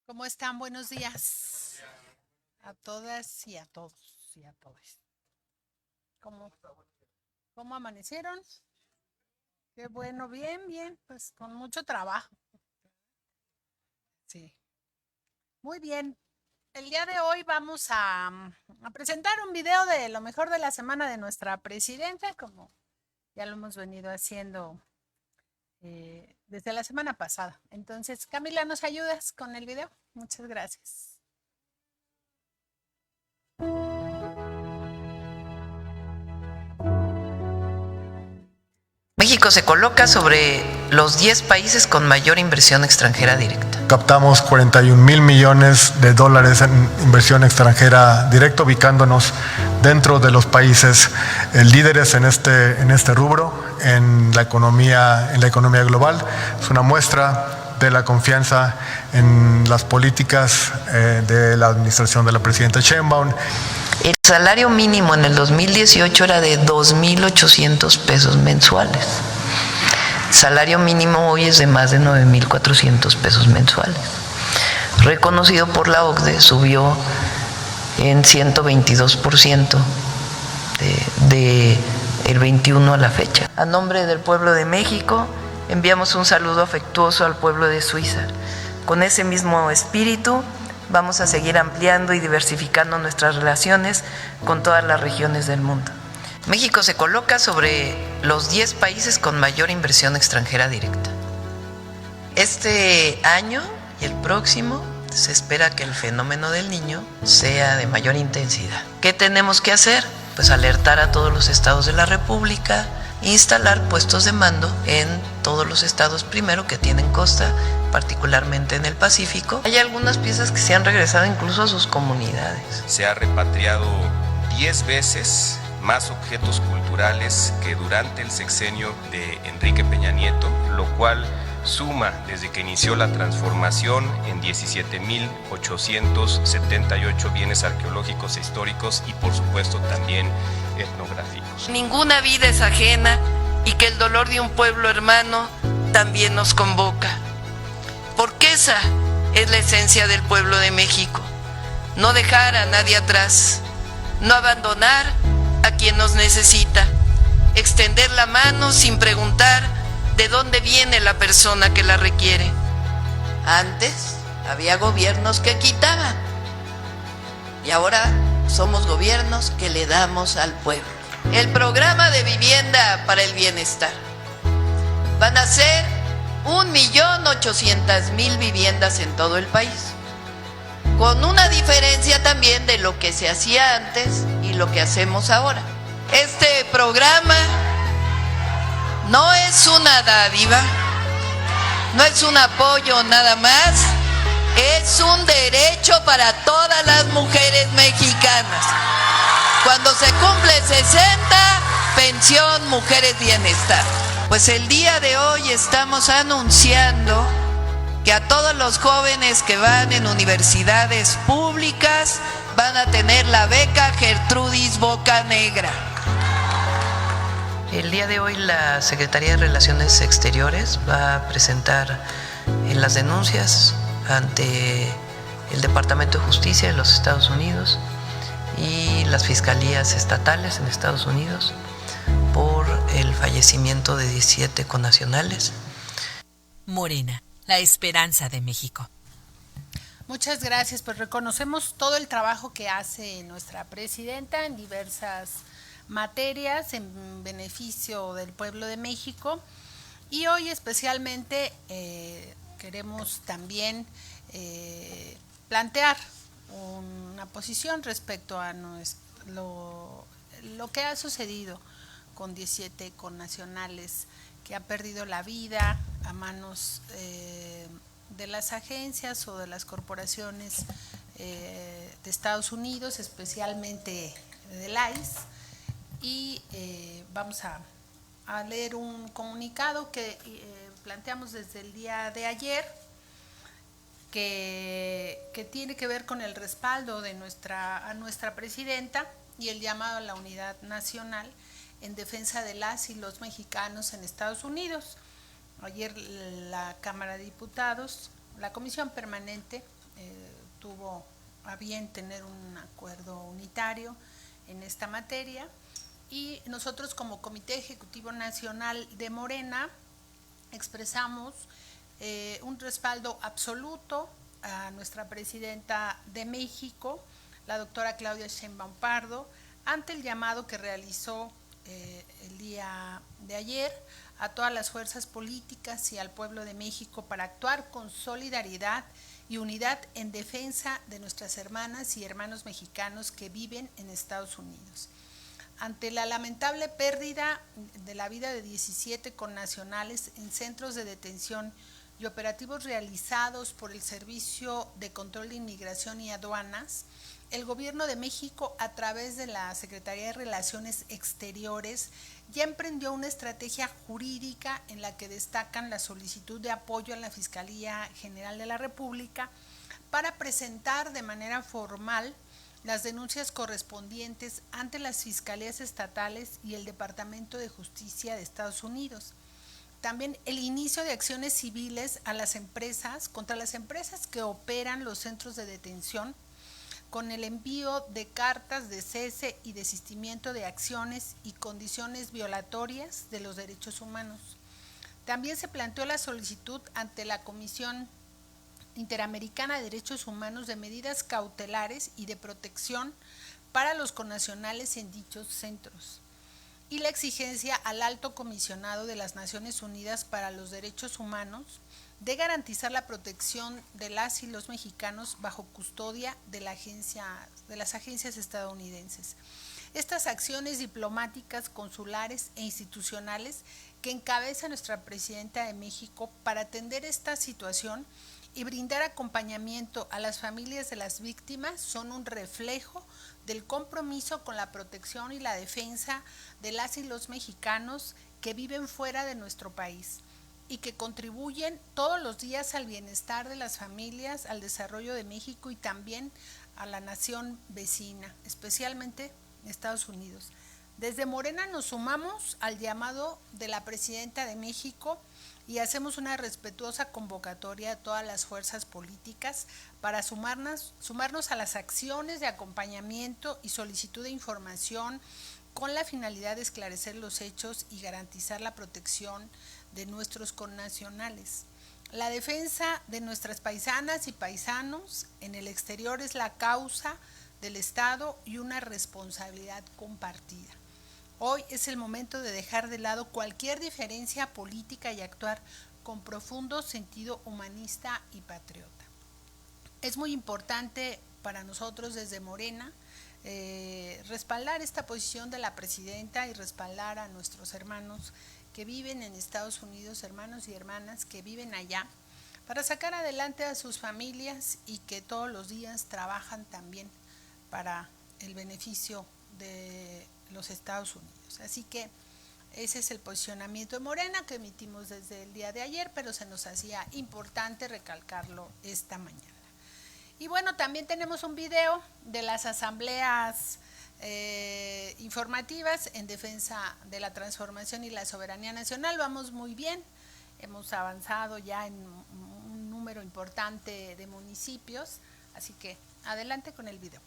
¿Cómo están? Buenos días a todas y a todos y a todos. ¿Cómo, cómo amanecieron? Qué bueno, bien, bien, pues con mucho trabajo. Sí, muy bien. El día de hoy vamos a presentar un video de lo mejor de la semana de nuestra presidenta, como ya lo hemos venido haciendo desde la semana pasada. Entonces, Camila, ¿nos ayudas con el video? Muchas gracias. México se coloca sobre los 10 países con mayor inversión extranjera directa. Captamos 41,000 millones de dólares en inversión extranjera directa, ubicándonos dentro de los países líderes en este rubro, en la economía global. Es una muestra de la confianza en las políticas de la administración de la presidenta Sheinbaum. El salario mínimo en el 2018 era de 2,800 pesos mensuales. El salario mínimo hoy es de más de 9,400 pesos mensuales. Reconocido por la OCDE, subió en 122% de el 21 a la fecha. A nombre del pueblo de México, enviamos un saludo afectuoso al pueblo de Suiza. Con ese mismo espíritu, vamos a seguir ampliando y diversificando nuestras relaciones con todas las regiones del mundo. México se coloca sobre los 10 países con mayor inversión extranjera directa. Este año y el próximo se espera que el fenómeno del Niño sea de mayor intensidad. ¿Qué tenemos que hacer? Pues alertar a todos los estados de la República, instalar puestos de mando en todos los estados primero que tienen costa, particularmente en el Pacífico. Hay algunas piezas que se han regresado incluso a sus comunidades. Se ha repatriado 10 veces más objetos culturales que durante el sexenio de Enrique Peña Nieto, lo cual suma desde que inició la transformación en 17,878 bienes arqueológicos e históricos y por supuesto también etnográficos. Ninguna vida es ajena y que el dolor de un pueblo hermano también nos convoca. Porque esa es la esencia del pueblo de México. No dejar a nadie atrás, no abandonar a quien nos necesita, extender la mano sin preguntar de dónde viene la persona que la requiere. Antes había gobiernos que quitaban y ahora somos gobiernos que le damos al pueblo. El programa de vivienda para el bienestar. Van a ser 1,800,000 viviendas en todo el país, con una diferencia también de lo que se hacía antes y lo que hacemos ahora. Este programa no es una dádiva, no es un apoyo nada más, es un derecho para todas las mujeres mexicanas. Cuando se cumple 60, pensión Mujeres Bienestar. Pues el día de hoy estamos anunciando que a todos los jóvenes que van en universidades públicas van a tener la beca Gertrudis Bocanegra. El día de hoy la Secretaría de Relaciones Exteriores va a presentar las denuncias ante el Departamento de Justicia de los Estados Unidos y las fiscalías estatales en Estados Unidos por el fallecimiento de 17 connacionales. Morena, la esperanza de México. Muchas gracias, pues reconocemos todo el trabajo que hace nuestra presidenta en diversas materias en beneficio del pueblo de México y hoy especialmente queremos también plantear una posición respecto a lo que ha sucedido con 17 connacionales que han perdido la vida a manos de las agencias o de las corporaciones de Estados Unidos, especialmente del ICE. Y vamos a leer un comunicado que planteamos desde el día de ayer, que tiene que ver con el respaldo de a nuestra presidenta y el llamado a la unidad nacional en defensa de las y los mexicanos en Estados Unidos. Ayer la Cámara de Diputados, la Comisión Permanente tuvo a bien tener un acuerdo unitario en esta materia, y nosotros como Comité Ejecutivo Nacional de Morena expresamos un respaldo absoluto a nuestra presidenta de México, la doctora Claudia Sheinbaum Pardo, ante el llamado que realizó el día de ayer a todas las fuerzas políticas y al pueblo de México para actuar con solidaridad y unidad en defensa de nuestras hermanas y hermanos mexicanos que viven en Estados Unidos. Ante la lamentable pérdida de la vida de 17 connacionales en centros de detención y operativos realizados por el Servicio de Control de Inmigración y Aduanas, el Gobierno de México, a través de la Secretaría de Relaciones Exteriores, ya emprendió una estrategia jurídica en la que destacan la solicitud de apoyo a la Fiscalía General de la República para presentar de manera formal las denuncias correspondientes ante las fiscalías estatales y el Departamento de Justicia de Estados Unidos. También el inicio de acciones civiles a las empresas, contra las empresas que operan los centros de detención, con el envío de cartas de cese y desistimiento de acciones y condiciones violatorias de los derechos humanos. También se planteó la solicitud ante la Comisión Interamericana de Derechos Humanos de medidas cautelares y de protección para los connacionales en dichos centros, y la exigencia al Alto Comisionado de las Naciones Unidas para los Derechos Humanos de garantizar la protección de las y los mexicanos bajo custodia de las agencias estadounidenses. Estas acciones diplomáticas, consulares e institucionales que encabeza nuestra presidenta de México para atender esta situación y brindar acompañamiento a las familias de las víctimas son un reflejo del compromiso con la protección y la defensa de las y los mexicanos que viven fuera de nuestro país y que contribuyen todos los días al bienestar de las familias, al desarrollo de México y también a la nación vecina, especialmente Estados Unidos. Desde Morena nos sumamos al llamado de la presidenta de México y hacemos una respetuosa convocatoria a todas las fuerzas políticas para sumarnos a las acciones de acompañamiento y solicitud de información con la finalidad de esclarecer los hechos y garantizar la protección de nuestros connacionales. La defensa de nuestras paisanas y paisanos en el exterior es la causa del Estado y una responsabilidad compartida. Hoy es el momento de dejar de lado cualquier diferencia política y actuar con profundo sentido humanista y patriota. Es muy importante para nosotros desde Morena respaldar esta posición de la presidenta y respaldar a nuestros hermanos que viven en Estados Unidos, hermanos y hermanas que viven allá, para sacar adelante a sus familias y que todos los días trabajan también para el beneficio de los Estados Unidos. Así que ese es el posicionamiento de Morena que emitimos desde el día de ayer, pero se nos hacía importante recalcarlo esta mañana. Y bueno, también tenemos un video de las asambleas informativas en defensa de la transformación y la soberanía nacional. Vamos muy bien, hemos avanzado ya en un número importante de municipios, así que adelante con el video.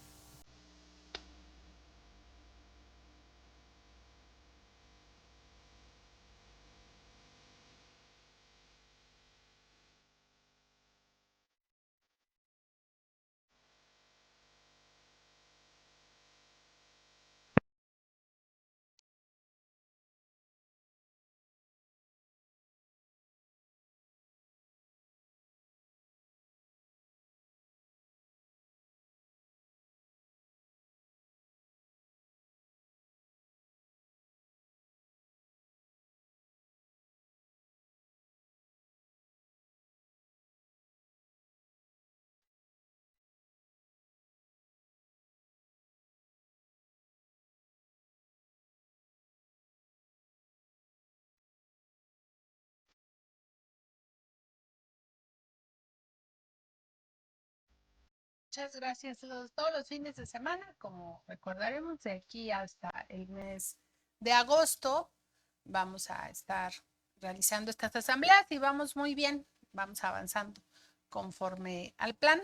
Muchas gracias. Todos los fines de semana, como recordaremos, de aquí hasta el mes de agosto, vamos a estar realizando estas asambleas y vamos muy bien, vamos avanzando conforme al plan.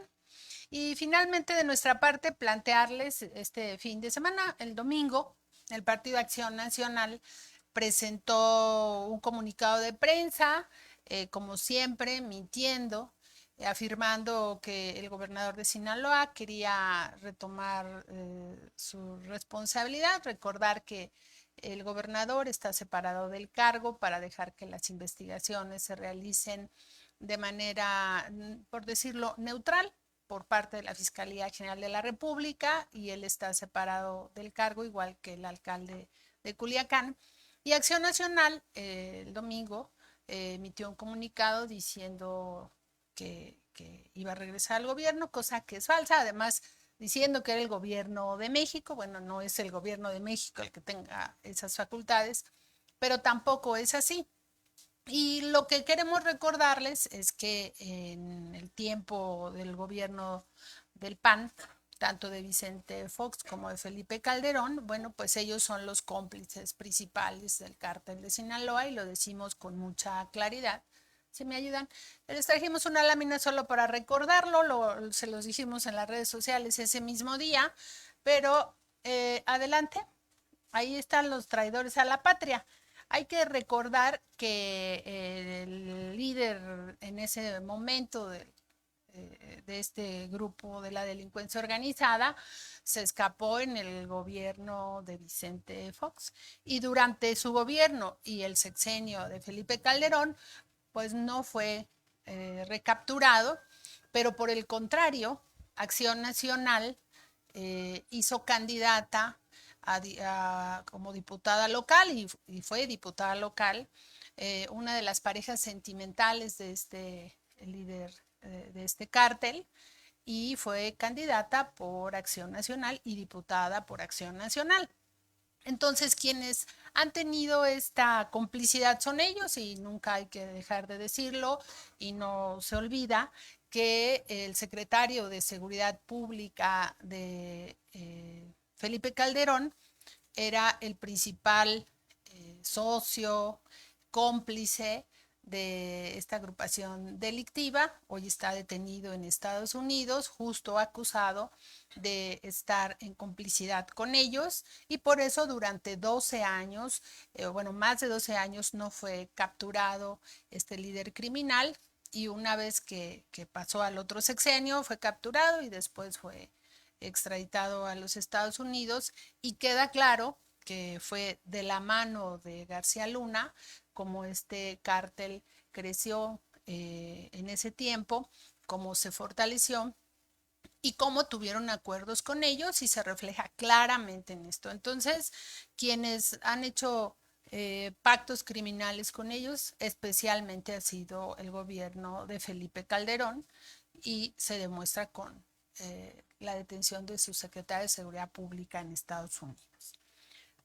Y finalmente, de nuestra parte, plantearles este fin de semana, el domingo, el Partido Acción Nacional presentó un comunicado de prensa, como siempre, mintiendo, afirmando que el gobernador de Sinaloa quería retomar su responsabilidad, recordar que el gobernador está separado del cargo para dejar que las investigaciones se realicen de manera, por decirlo, neutral por parte de la Fiscalía General de la República, y él está separado del cargo, igual que el alcalde de Culiacán. Y Acción Nacional el domingo emitió un comunicado diciendo que iba a regresar al gobierno, cosa que es falsa, además diciendo que era el gobierno de México. Bueno, no es el gobierno de México el que tenga esas facultades, pero tampoco es así. Y lo que queremos recordarles es que en el tiempo del gobierno del PAN, tanto de Vicente Fox como de Felipe Calderón, bueno, pues ellos son los cómplices principales del cártel de Sinaloa, y lo decimos con mucha claridad. Si me ayudan, les trajimos una lámina solo para recordarlo, se los dijimos en las redes sociales ese mismo día, pero adelante, ahí están los traidores a la patria. Hay que recordar que el líder en ese momento de este grupo de la delincuencia organizada se escapó en el gobierno de Vicente Fox, y durante su gobierno y el sexenio de Felipe Calderón pues no fue recapturado, pero por el contrario, Acción Nacional hizo candidata como diputada local, y fue diputada local, una de las parejas sentimentales de este líder de este cártel, y fue candidata por Acción Nacional y diputada por Acción Nacional. Entonces, quienes han tenido esta complicidad son ellos, y nunca hay que dejar de decirlo, y no se olvida que el secretario de Seguridad Pública de Felipe Calderón era el principal socio, cómplice de esta agrupación delictiva. Hoy está detenido en Estados Unidos, justo acusado de estar en complicidad con ellos, y por eso durante 12 años, más de 12 años, no fue capturado este líder criminal, y una vez que pasó al otro sexenio fue capturado y después fue extraditado a los Estados Unidos, y queda claro que fue de la mano de García Luna como este cártel creció en ese tiempo, cómo se fortaleció y cómo tuvieron acuerdos con ellos, y se refleja claramente en esto. Entonces, quienes han hecho pactos criminales con ellos, especialmente ha sido el gobierno de Felipe Calderón, y se demuestra con la detención de su secretaria de Seguridad Pública en Estados Unidos.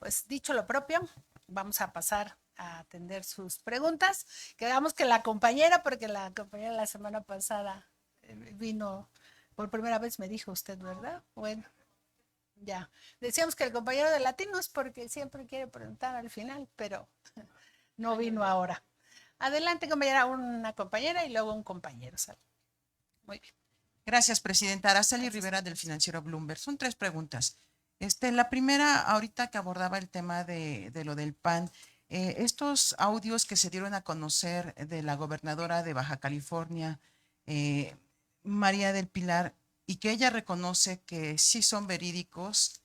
Pues dicho lo propio, vamos a pasar a atender sus preguntas. Quedamos que la compañera, porque la compañera la semana pasada vino por primera vez, me dijo usted, ¿verdad? Bueno, ya. Decíamos que el compañero de Latinos, porque siempre quiere preguntar al final, pero no vino ahora. Adelante, compañera, una compañera y luego un compañero. ¿Sale? Muy bien. Gracias, presidenta. Araceli Rivera, del financiero Bloomberg. Son 3 preguntas. La primera, ahorita que abordaba el tema de lo del PAN, estos audios que se dieron a conocer de la gobernadora de Baja California, María del Pilar, y que ella reconoce que sí son verídicos,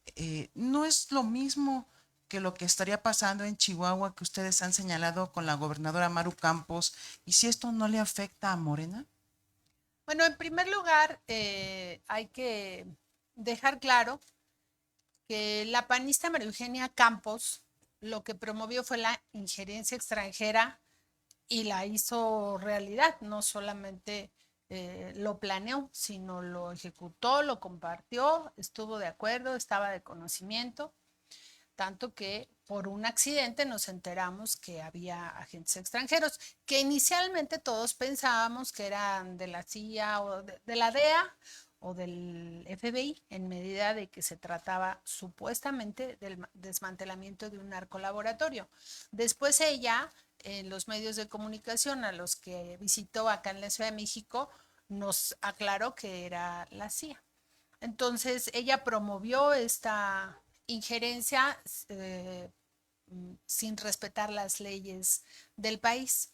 ¿no es lo mismo que lo que estaría pasando en Chihuahua, que ustedes han señalado con la gobernadora Maru Campos? ¿Y si esto no le afecta a Morena? Bueno, en primer lugar, hay que dejar claro que la panista María Eugenia Campos lo que promovió fue la injerencia extranjera, y la hizo realidad. No solamente lo planeó, sino lo ejecutó, lo compartió, estuvo de acuerdo, estaba de conocimiento, tanto que por un accidente nos enteramos que había agentes extranjeros, que inicialmente todos pensábamos que eran de la CIA o de la DEA o del FBI, en medida de que se trataba supuestamente del desmantelamiento de un narcolaboratorio. Después ella, en los medios de comunicación a los que visitó acá en la Ciudad de México, nos aclaró que era la CIA. Entonces ella promovió esta injerencia sin respetar las leyes del país.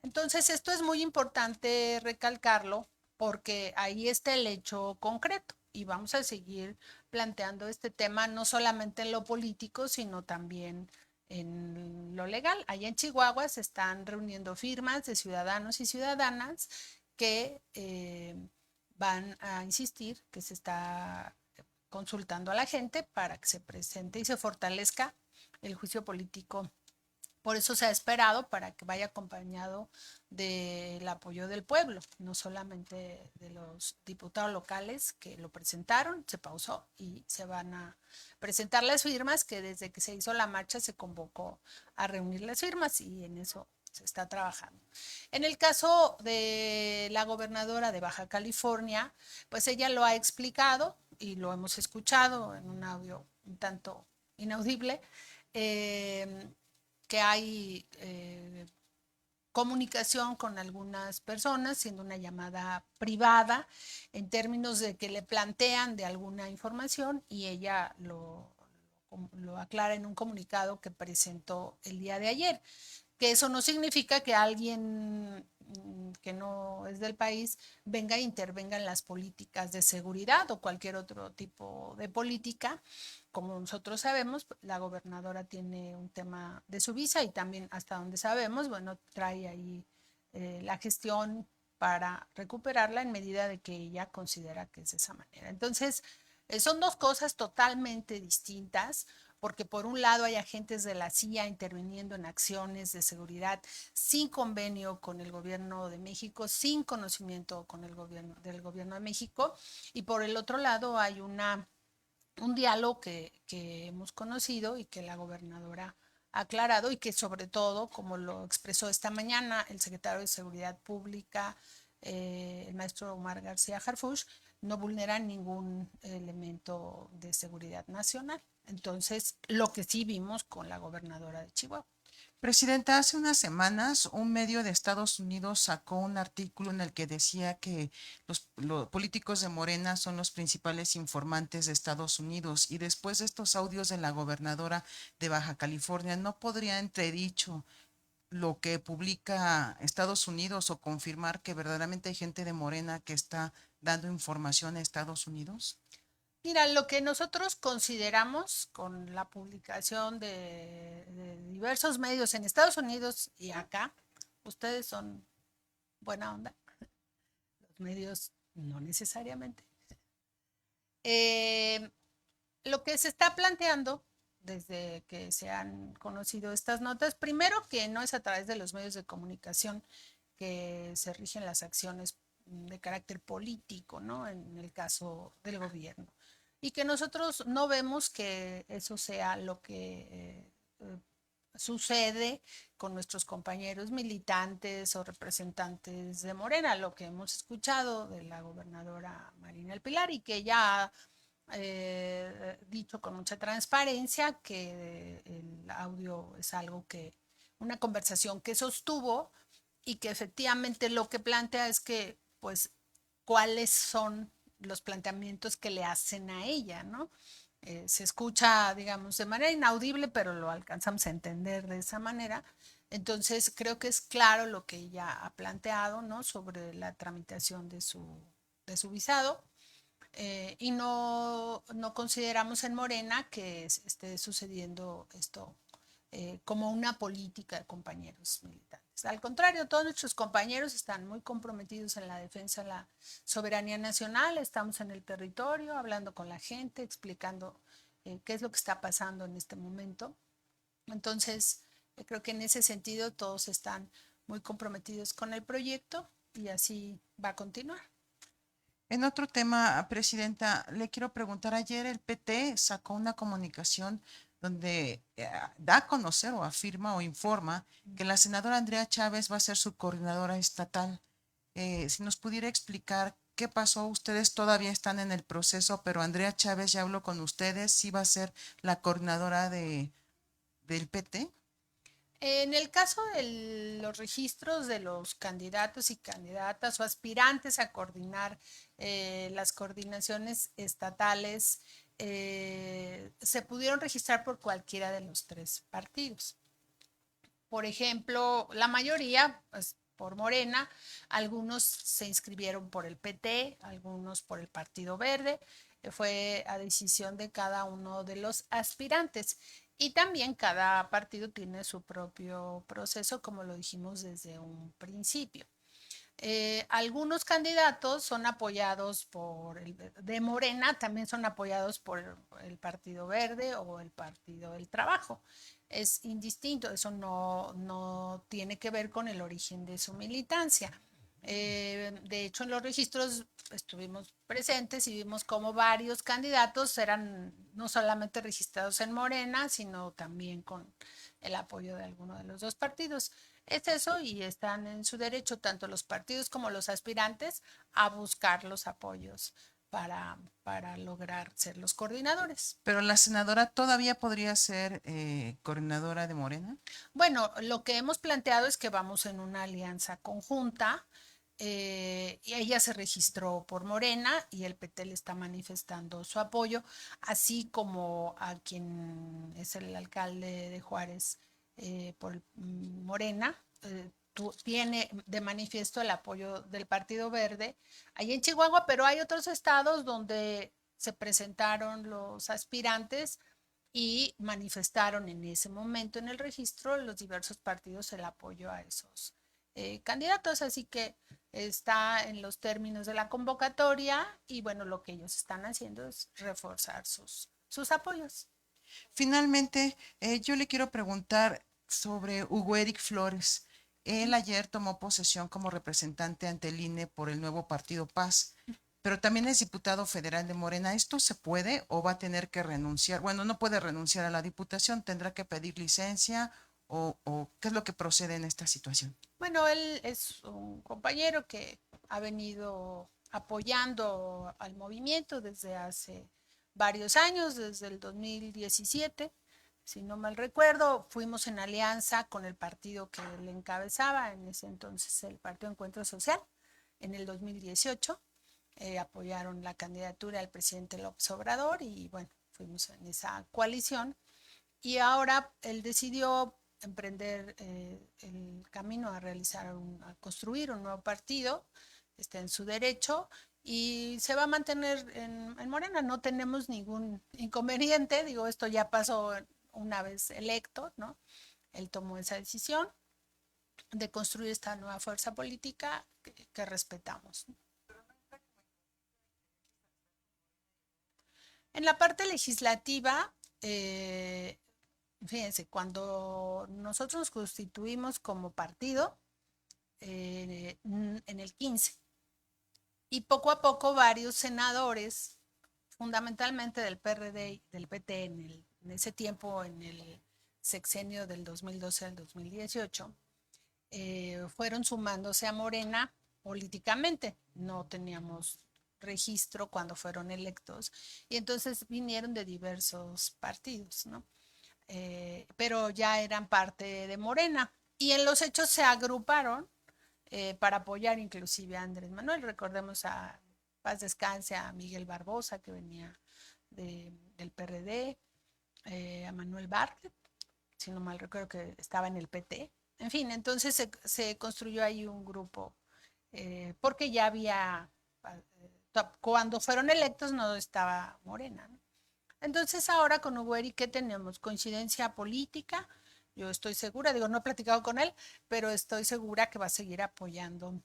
Entonces esto es muy importante recalcarlo porque ahí está el hecho concreto y vamos a seguir planteando este tema no solamente en lo político, sino también en lo legal. Allá en Chihuahua se están reuniendo firmas de ciudadanos y ciudadanas que van a insistir que se está consultando a la gente para que se presente y se fortalezca el juicio político. Por eso se ha esperado para que vaya acompañado del apoyo del pueblo, no solamente de los diputados locales que lo presentaron, se pausó y se van a presentar las firmas, que desde que se hizo la marcha se convocó a reunir las firmas y en eso se está trabajando. En el caso de la gobernadora de Baja California, pues ella lo ha explicado y lo hemos escuchado en un audio un tanto inaudible, que hay comunicación con algunas personas, siendo una llamada privada, en términos de que le plantean de alguna información y ella lo aclara en un comunicado que presentó el día de ayer. Que eso no significa que alguien que no es del país venga e intervenga en las políticas de seguridad o cualquier otro tipo de política. Como nosotros sabemos, la gobernadora tiene un tema de su visa y también hasta donde sabemos, bueno, trae ahí la gestión para recuperarla en medida de que ella considera que es de esa manera. Entonces, son dos cosas totalmente distintas, porque por un lado hay agentes de la CIA interviniendo en acciones de seguridad sin convenio con el gobierno de México, sin conocimiento con el del gobierno de México, y por el otro lado hay un diálogo que hemos conocido y que la gobernadora ha aclarado y que sobre todo, como lo expresó esta mañana el secretario de Seguridad Pública, el maestro Omar García Harfuch, no vulnera ningún elemento de seguridad nacional. Entonces, lo que sí vimos con la gobernadora de Chihuahua. Presidenta, hace unas semanas un medio de Estados Unidos sacó un artículo en el que decía que los políticos de Morena son los principales informantes de Estados Unidos y después de estos audios de la gobernadora de Baja California, ¿no podría entredicho lo que publica Estados Unidos o confirmar que verdaderamente hay gente de Morena que está dando información a Estados Unidos? Mira, lo que nosotros consideramos con la publicación de diversos medios en Estados Unidos y acá, ustedes son buena onda, los medios no necesariamente. Lo que se está planteando desde que se han conocido estas notas, primero que no es a través de los medios de comunicación que se rigen las acciones de carácter político, ¿no? En el caso del gobierno. Y que nosotros no vemos que eso sea lo que sucede con nuestros compañeros militantes o representantes de Morena, lo que hemos escuchado de la gobernadora Marina del Pilar y que ya ha dicho con mucha transparencia que el audio es algo que, una conversación que sostuvo y que efectivamente lo que plantea es que, pues, cuáles son los planteamientos que le hacen a ella, ¿no? Se escucha, digamos, de manera inaudible, pero lo alcanzamos a entender de esa manera. Entonces, creo que es claro lo que ella ha planteado, ¿no? Sobre la tramitación de su visado. Y no consideramos en Morena que esté sucediendo esto como una política de compañeros militares. Al contrario, todos nuestros compañeros están muy comprometidos en la defensa de la soberanía nacional, estamos en el territorio, hablando con la gente, explicando qué es lo que está pasando en este momento. Entonces, creo que en ese sentido todos están muy comprometidos con el proyecto y así va a continuar. En otro tema, Presidenta, le quiero preguntar, ayer el PT sacó una comunicación donde da a conocer o afirma o informa que la senadora Andrea Chávez va a ser su coordinadora estatal. Si nos pudiera explicar qué pasó, ustedes todavía están en el proceso, pero Andrea Chávez ya habló con ustedes, ¿sí va a ser la coordinadora del PT? En el caso de los registros de los candidatos y candidatas o aspirantes a coordinar las coordinaciones estatales, se pudieron registrar por cualquiera de los tres partidos. Por ejemplo, la mayoría, pues, por Morena, algunos se inscribieron por el PT, algunos por el Partido Verde, fue a decisión de cada uno de los aspirantes. Y también cada partido tiene su propio proceso, como lo dijimos desde un principio. Algunos candidatos son apoyados por de Morena, también son apoyados por el Partido Verde o el Partido del Trabajo. Es indistinto, eso no tiene que ver con el origen de su militancia. De hecho, en los registros estuvimos presentes y vimos cómo varios candidatos eran no solamente registrados en Morena, sino también con el apoyo de alguno de los dos partidos. Es eso, y están en su derecho tanto los partidos como los aspirantes a buscar los apoyos para lograr ser los coordinadores. Pero la senadora todavía podría ser coordinadora de Morena. Bueno, lo que hemos planteado es que vamos en una alianza conjunta. Y ella se registró por Morena y el PT le está manifestando su apoyo, así como a quien es el alcalde de Juárez por Morena. Tiene de manifiesto el apoyo del Partido Verde ahí en Chihuahua, pero hay otros estados donde se presentaron los aspirantes y manifestaron en ese momento en el registro los diversos partidos el apoyo a esos candidatos, así que está en los términos de la convocatoria y bueno, lo que ellos están haciendo es reforzar sus apoyos. Finalmente, yo le quiero preguntar sobre Hugo Eric Flores. Él ayer tomó posesión como representante ante el INE por el nuevo partido Paz, pero también es diputado federal de Morena. ¿Esto se puede o va a tener que renunciar? Bueno, no puede renunciar a la diputación, tendrá que pedir licencia o ¿qué es lo que procede en esta situación? Bueno, él es un compañero que ha venido apoyando al movimiento desde hace varios años, desde el 2017. Si no mal recuerdo, fuimos en alianza con el partido que le encabezaba, en ese entonces el Partido Encuentro Social, en el 2018. Apoyaron la candidatura del presidente López Obrador y bueno, fuimos en esa coalición. Y ahora él decidió emprender el camino a a construir un nuevo partido, está en su derecho y se va a mantener en Morena. No tenemos ningún inconveniente, digo, esto ya pasó una vez electo, ¿no? Él tomó esa decisión de construir esta nueva fuerza política que respetamos. En la parte legislativa, fíjense, cuando nosotros nos constituimos como partido en el 15 y poco a poco varios senadores, fundamentalmente del PRD y del PT en ese tiempo, en el sexenio del 2012 al 2018, fueron sumándose a Morena políticamente. No teníamos registro cuando fueron electos y entonces vinieron de diversos partidos, ¿no? Pero ya eran parte de Morena y en los hechos se agruparon para apoyar inclusive a Andrés Manuel. Recordemos a Paz Descanse, a Miguel Barbosa, que venía del PRD, a Manuel Bartlett, si no mal recuerdo que estaba en el PT. En fin, entonces se construyó ahí un grupo, porque ya había, cuando fueron electos no estaba Morena, ¿no? Entonces ahora con Hugo Eric, ¿qué tenemos? Coincidencia política. Yo estoy segura, digo, no he platicado con él, pero estoy segura que va a seguir apoyando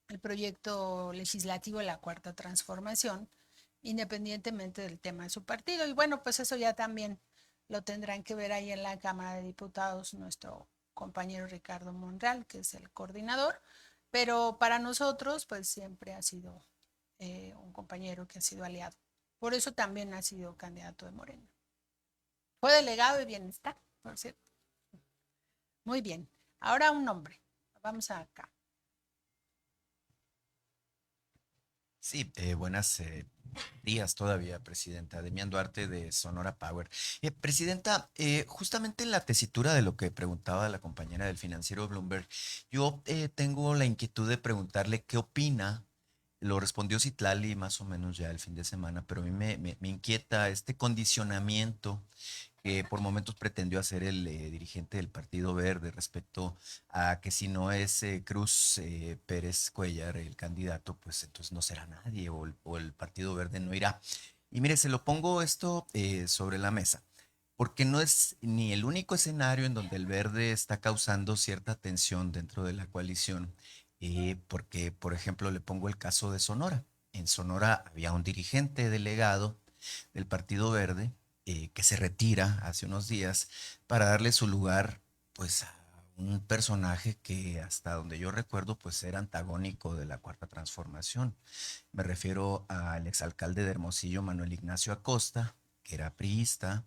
el proyecto legislativo de la Cuarta Transformación, independientemente del tema de su partido. Y bueno, pues eso ya también lo tendrán que ver ahí en la Cámara de Diputados nuestro compañero Ricardo Monreal, que es el coordinador, pero para nosotros pues siempre ha sido un compañero que ha sido aliado. Por eso también ha sido candidato de Morena. Fue delegado de Bienestar, por cierto. Muy bien. Ahora un nombre. Vamos acá. Sí, buenas Días todavía, Presidenta. Demian Duarte de Sonora Power. Presidenta, justamente en la tesitura de lo que preguntaba la compañera del financiero Bloomberg, yo tengo la inquietud de preguntarle qué opina. Lo respondió Citlali más o menos ya el fin de semana, pero a mí me inquieta este condicionamiento que por momentos pretendió hacer el dirigente del Partido Verde respecto a que si no es Cruz Pérez Cuellar el candidato, pues entonces no será nadie o el Partido Verde no irá. Y mire, se lo pongo esto sobre la mesa, porque no es ni el único escenario en donde el Verde está causando cierta tensión dentro de la coalición, porque, por ejemplo, le pongo el caso de Sonora. En Sonora había un dirigente delegado del Partido Verde que se retira hace unos días para darle su lugar pues a un personaje que hasta donde yo recuerdo pues era antagónico de la Cuarta Transformación. Me refiero al exalcalde de Hermosillo, Manuel Ignacio Acosta, que era priista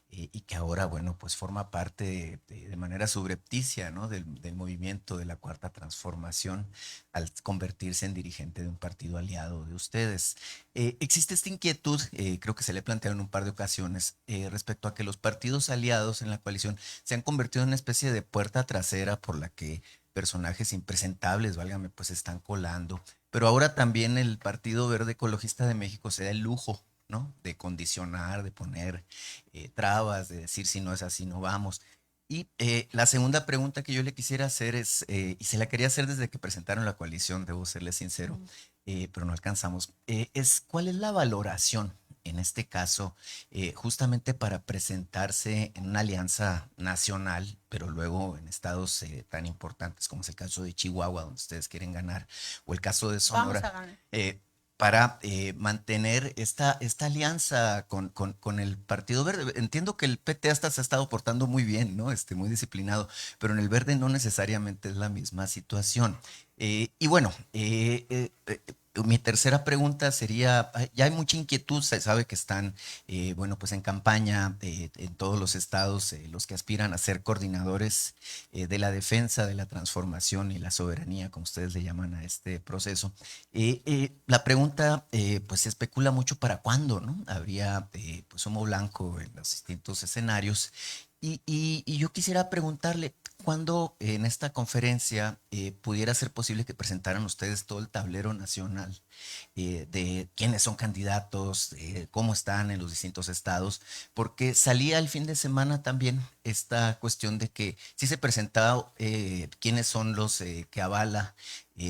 y que ahora, bueno, pues forma parte de manera subrepticia, ¿no? Del movimiento de la Cuarta Transformación al convertirse en dirigente de un partido aliado de ustedes. Existe esta inquietud, creo que se le plantearon en un par de ocasiones, respecto a que los partidos aliados en la coalición se han convertido en una especie de puerta trasera por la que personajes impresentables, válgame, pues están colando. Pero ahora también el Partido Verde Ecologista de México se da el lujo, ¿no? De condicionar, de poner trabas, de decir si no es así, no vamos. Y la segunda pregunta que yo le quisiera hacer es, y se la quería hacer desde que presentaron la coalición, debo serle sincero, pero no alcanzamos, es ¿cuál es la valoración en este caso, justamente para presentarse en una alianza nacional, pero luego en estados tan importantes como es el caso de Chihuahua, donde ustedes quieren ganar, o el caso de Vamos Sonora, a ganar. para mantener esta alianza con el Partido Verde? Entiendo que el PT hasta se ha estado portando muy bien, ¿no? Muy disciplinado, pero en el Verde no necesariamente es la misma situación. Y bueno, mi tercera pregunta sería, ya hay mucha inquietud, se sabe que están, bueno, pues en campaña en todos los estados, los que aspiran a ser coordinadores de la defensa, de la transformación y la soberanía, como ustedes le llaman a este proceso. La pregunta, pues se especula mucho para cuándo, ¿no? Habría, pues, humo blanco en los distintos escenarios. Y yo quisiera preguntarle, ¿cuándo en esta conferencia pudiera ser posible que presentaran ustedes todo el tablero nacional de quiénes son candidatos, cómo están en los distintos estados? Porque salía el fin de semana también esta cuestión de que sí se presentaba quiénes son los que avala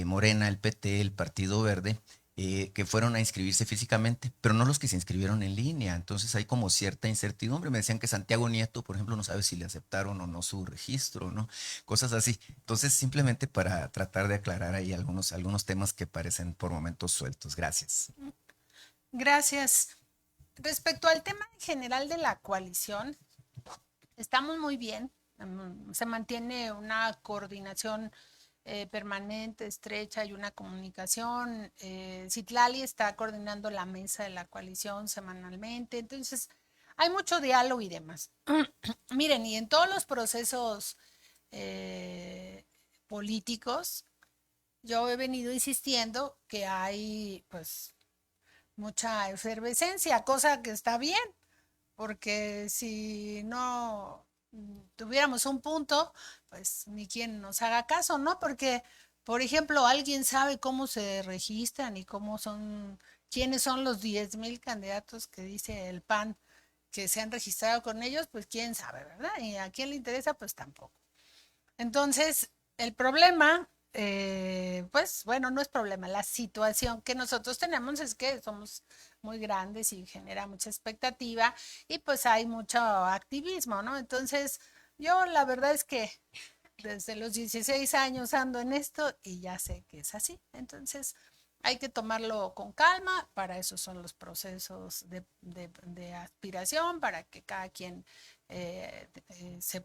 Morena, el PT, el Partido Verde, que fueron a inscribirse físicamente, pero no los que se inscribieron en línea. Entonces hay como cierta incertidumbre. Me decían que Santiago Nieto, por ejemplo, no sabe si le aceptaron o no su registro, ¿no? Cosas así. Entonces, simplemente para tratar de aclarar ahí algunos temas que parecen por momentos sueltos. Gracias. Gracias. Respecto al tema en general de la coalición, estamos muy bien. Se mantiene una coordinación permanente, estrecha y una comunicación. Citlali está coordinando la mesa de la coalición semanalmente, entonces hay mucho diálogo y demás. Miren, y en todos los procesos políticos, yo he venido insistiendo que hay pues mucha efervescencia, cosa que está bien, porque si no tuviéramos un punto, pues ni quien nos haga caso, ¿no? Porque, por ejemplo, alguien sabe cómo se registran y cómo son, quiénes son los 10,000 candidatos que dice el PAN que se han registrado con ellos, pues quién sabe, ¿verdad? Y a quién le interesa, pues tampoco. Entonces, el problema, pues bueno, no es problema, la situación que nosotros tenemos es que somos muy grandes y genera mucha expectativa y pues hay mucho activismo, ¿no? Entonces, yo la verdad es que desde los 16 años ando en esto y ya sé que es así. Entonces, hay que tomarlo con calma, para eso son los procesos de aspiración, para que cada quien se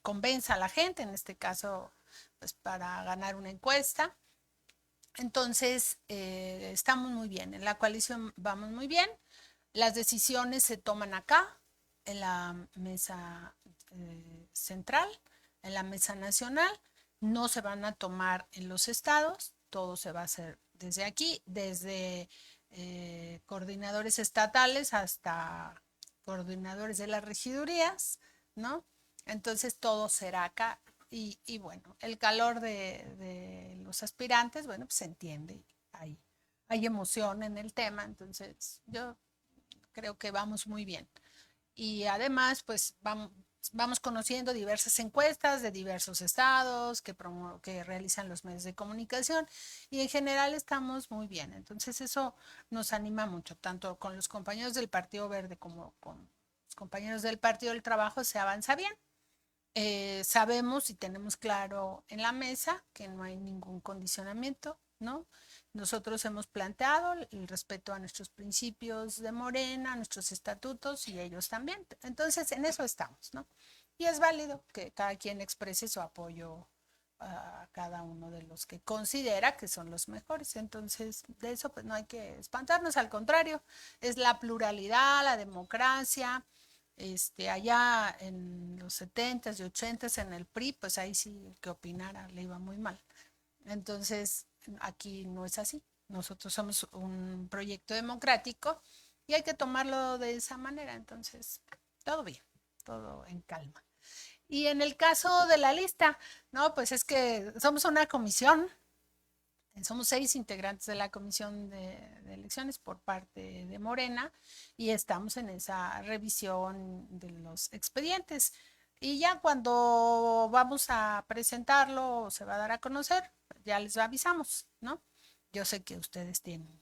convenza a la gente, en este caso, pues para ganar una encuesta. Entonces, estamos muy bien, en la coalición vamos muy bien, las decisiones se toman acá, en la mesa central, en la mesa nacional, no se van a tomar en los estados, todo se va a hacer desde aquí, desde coordinadores estatales hasta coordinadores de las regidurías, ¿no? Entonces todo será acá. Y bueno, el calor de los aspirantes, bueno, pues se entiende, hay emoción en el tema, entonces yo creo que vamos muy bien. Y además, pues vamos conociendo diversas encuestas de diversos estados que realizan los medios de comunicación y en general estamos muy bien. Entonces eso nos anima mucho, tanto con los compañeros del Partido Verde como con los compañeros del Partido del Trabajo se avanza bien. Sabemos y tenemos claro en la mesa que no hay ningún condicionamiento, ¿no? Nosotros hemos planteado el respeto a nuestros principios de Morena, a nuestros estatutos y ellos también. Entonces, en eso estamos, ¿no? Y es válido que cada quien exprese su apoyo a cada uno de los que considera que son los mejores. Entonces, de eso pues no hay que espantarnos, al contrario, es la pluralidad, la democracia. Allá en los 70s y 80s en el PRI, pues ahí sí el que opinara le iba muy mal. Entonces, aquí no es así. Nosotros somos un proyecto democrático y hay que tomarlo de esa manera. Entonces, todo bien, todo en calma. Y en el caso de la lista, no, pues es que somos una comisión, somos 6 integrantes de la comisión de elecciones por parte de Morena y estamos en esa revisión de los expedientes. Y ya cuando vamos a presentarlo, se va a dar a conocer, ya les avisamos, ¿no? Yo sé que ustedes tienen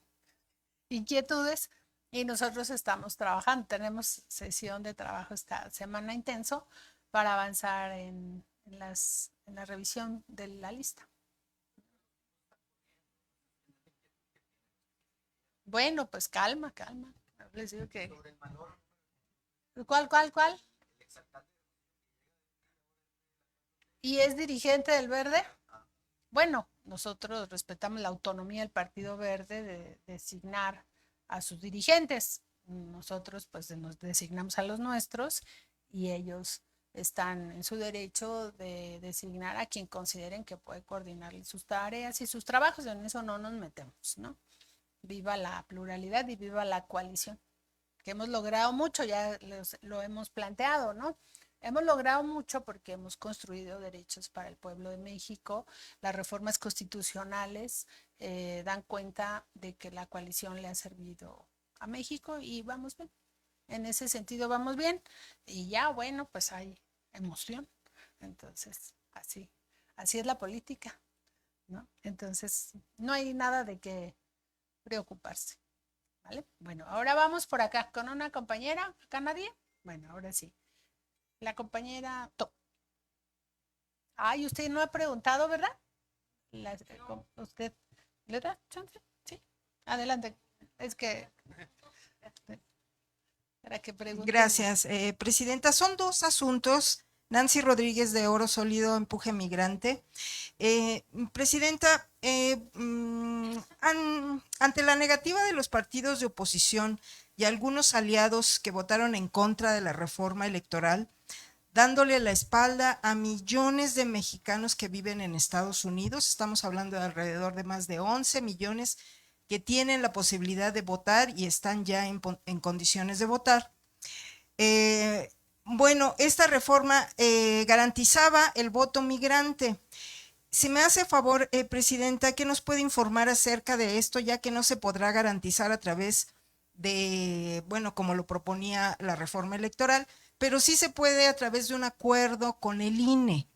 inquietudes y nosotros estamos trabajando. Tenemos sesión de trabajo esta semana intenso para avanzar en la revisión de la lista. Bueno, pues calma, calma. Les digo que... ¿Cuál? ¿Y es dirigente del Verde? Bueno, nosotros respetamos la autonomía del Partido Verde de designar a sus dirigentes. Nosotros pues nos designamos a los nuestros y ellos están en su derecho de designar a quien consideren que puede coordinar sus tareas y sus trabajos. En eso no nos metemos, ¿no? Viva la pluralidad y viva la coalición, que hemos logrado mucho, ya lo hemos planteado, ¿no? Hemos logrado mucho porque hemos construido derechos para el pueblo de México. Las reformas constitucionales dan cuenta de que la coalición le ha servido a México y vamos bien. En ese sentido vamos bien. Y ya, bueno, pues hay emoción. Entonces, así es la política, ¿no? Entonces, no hay nada de qué preocuparse, ¿vale? Bueno, ahora vamos por acá con una compañera. ¿Acá nadie? Bueno, ahora sí. La compañera Ay, usted no ha preguntado, ¿verdad? ¿Usted le da chance? Sí. Adelante. Es que para que pregunte. Gracias, Presidenta. Son 2 asuntos. Nancy Rodríguez de Oro Sólido, Empuje Migrante. Presidenta, ante la negativa de los partidos de oposición y algunos aliados que votaron en contra de la reforma electoral, dándole la espalda a millones de mexicanos que viven en Estados Unidos, estamos hablando de alrededor de más de 11 millones que tienen la posibilidad de votar y están ya en condiciones de votar. Bueno, esta reforma garantizaba el voto migrante. Si me hace favor, Presidenta, ¿qué nos puede informar acerca de esto, ya que no se podrá garantizar a través de, bueno, como lo proponía la reforma electoral, pero sí se puede a través de un acuerdo con el INE?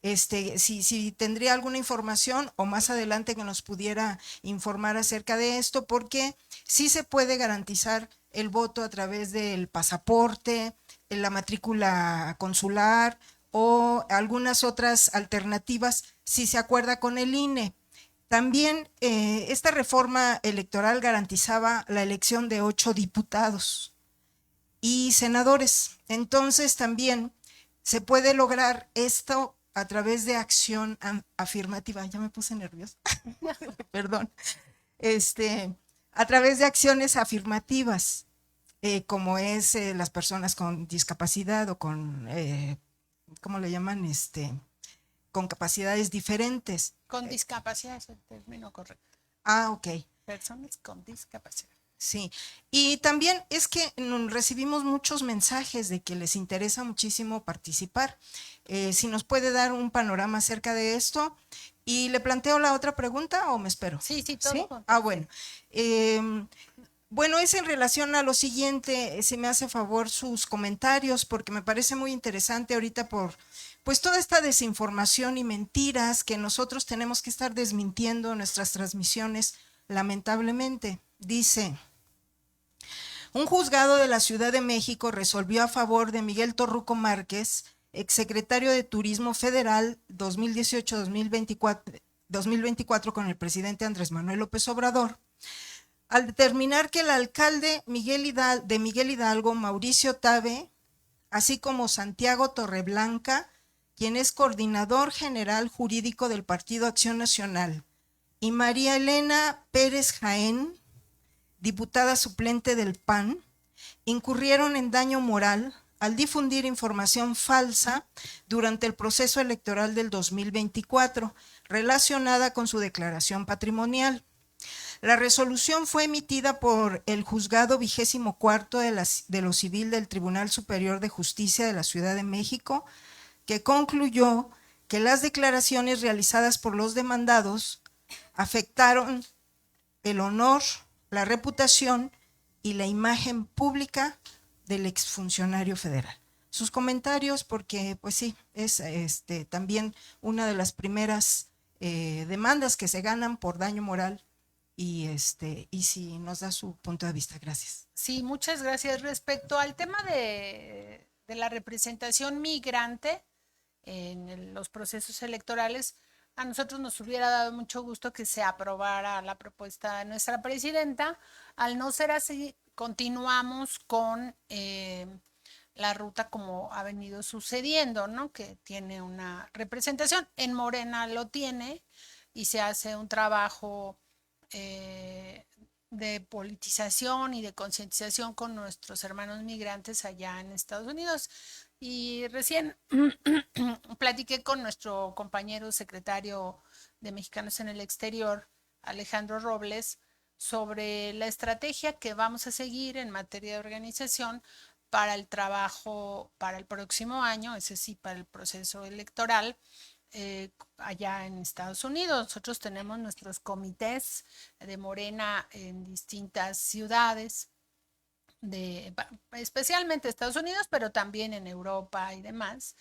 Si tendría alguna información o más adelante que nos pudiera informar acerca de esto, porque sí se puede garantizar el voto a través del pasaporte, la matrícula consular o algunas otras alternativas si se acuerda con el INE. También esta reforma electoral garantizaba la elección de 8 diputados y senadores. Entonces también se puede lograr esto a través de acción afirmativa. Ya me puse nerviosa. Perdón. A través de acciones afirmativas, como es las personas con discapacidad o con, ¿cómo le llaman? Con capacidades diferentes. Con discapacidad es el término correcto. Ah, ok. Personas con discapacidad. Sí, y también es que recibimos muchos mensajes de que les interesa muchísimo participar. Si nos puede dar un panorama acerca de esto. Y le planteo la otra pregunta o me espero. Sí, todo. ¿Sí? Junto. Bueno. Bueno, es en relación a lo siguiente, si me hace favor sus comentarios, porque me parece muy interesante ahorita por pues toda esta desinformación y mentiras que nosotros tenemos que estar desmintiendo en nuestras transmisiones, lamentablemente. Dice, un juzgado de la Ciudad de México resolvió a favor de Miguel Torruco Márquez, exsecretario de Turismo Federal 2018-2024 con el presidente Andrés Manuel López Obrador, al determinar que el alcalde de Miguel Hidalgo, Mauricio Tabe, así como Santiago Torreblanca, quien es coordinador general jurídico del Partido Acción Nacional, y María Elena Pérez Jaén, diputada suplente del PAN, incurrieron en daño moral al difundir información falsa durante el proceso electoral del 2024 relacionada con su declaración patrimonial. La resolución fue emitida por el Juzgado 24 de lo Civil del Tribunal Superior de Justicia de la Ciudad de México, que concluyó que las declaraciones realizadas por los demandados afectaron el honor, la reputación y la imagen pública del exfuncionario federal. Sus comentarios, porque pues sí, es también una de las primeras demandas que se ganan por daño moral. Y si nos da su punto de vista. Gracias. Sí, muchas gracias. Respecto al tema de la representación migrante en los procesos electorales, a nosotros nos hubiera dado mucho gusto que se aprobara la propuesta de nuestra presidenta. Al no ser así, continuamos con la ruta como ha venido sucediendo, ¿no? Que tiene una representación. En Morena lo tiene y se hace un trabajo de politización y de concientización con nuestros hermanos migrantes allá en Estados Unidos. Y recién platiqué con nuestro compañero secretario de Mexicanos en el Exterior, Alejandro Robles, sobre la estrategia que vamos a seguir en materia de organización para el trabajo para el próximo año, es decir, para el proceso electoral. Allá en Estados Unidos. Nosotros tenemos nuestros comités de Morena en distintas ciudades, especialmente Estados Unidos, pero también en Europa y demás,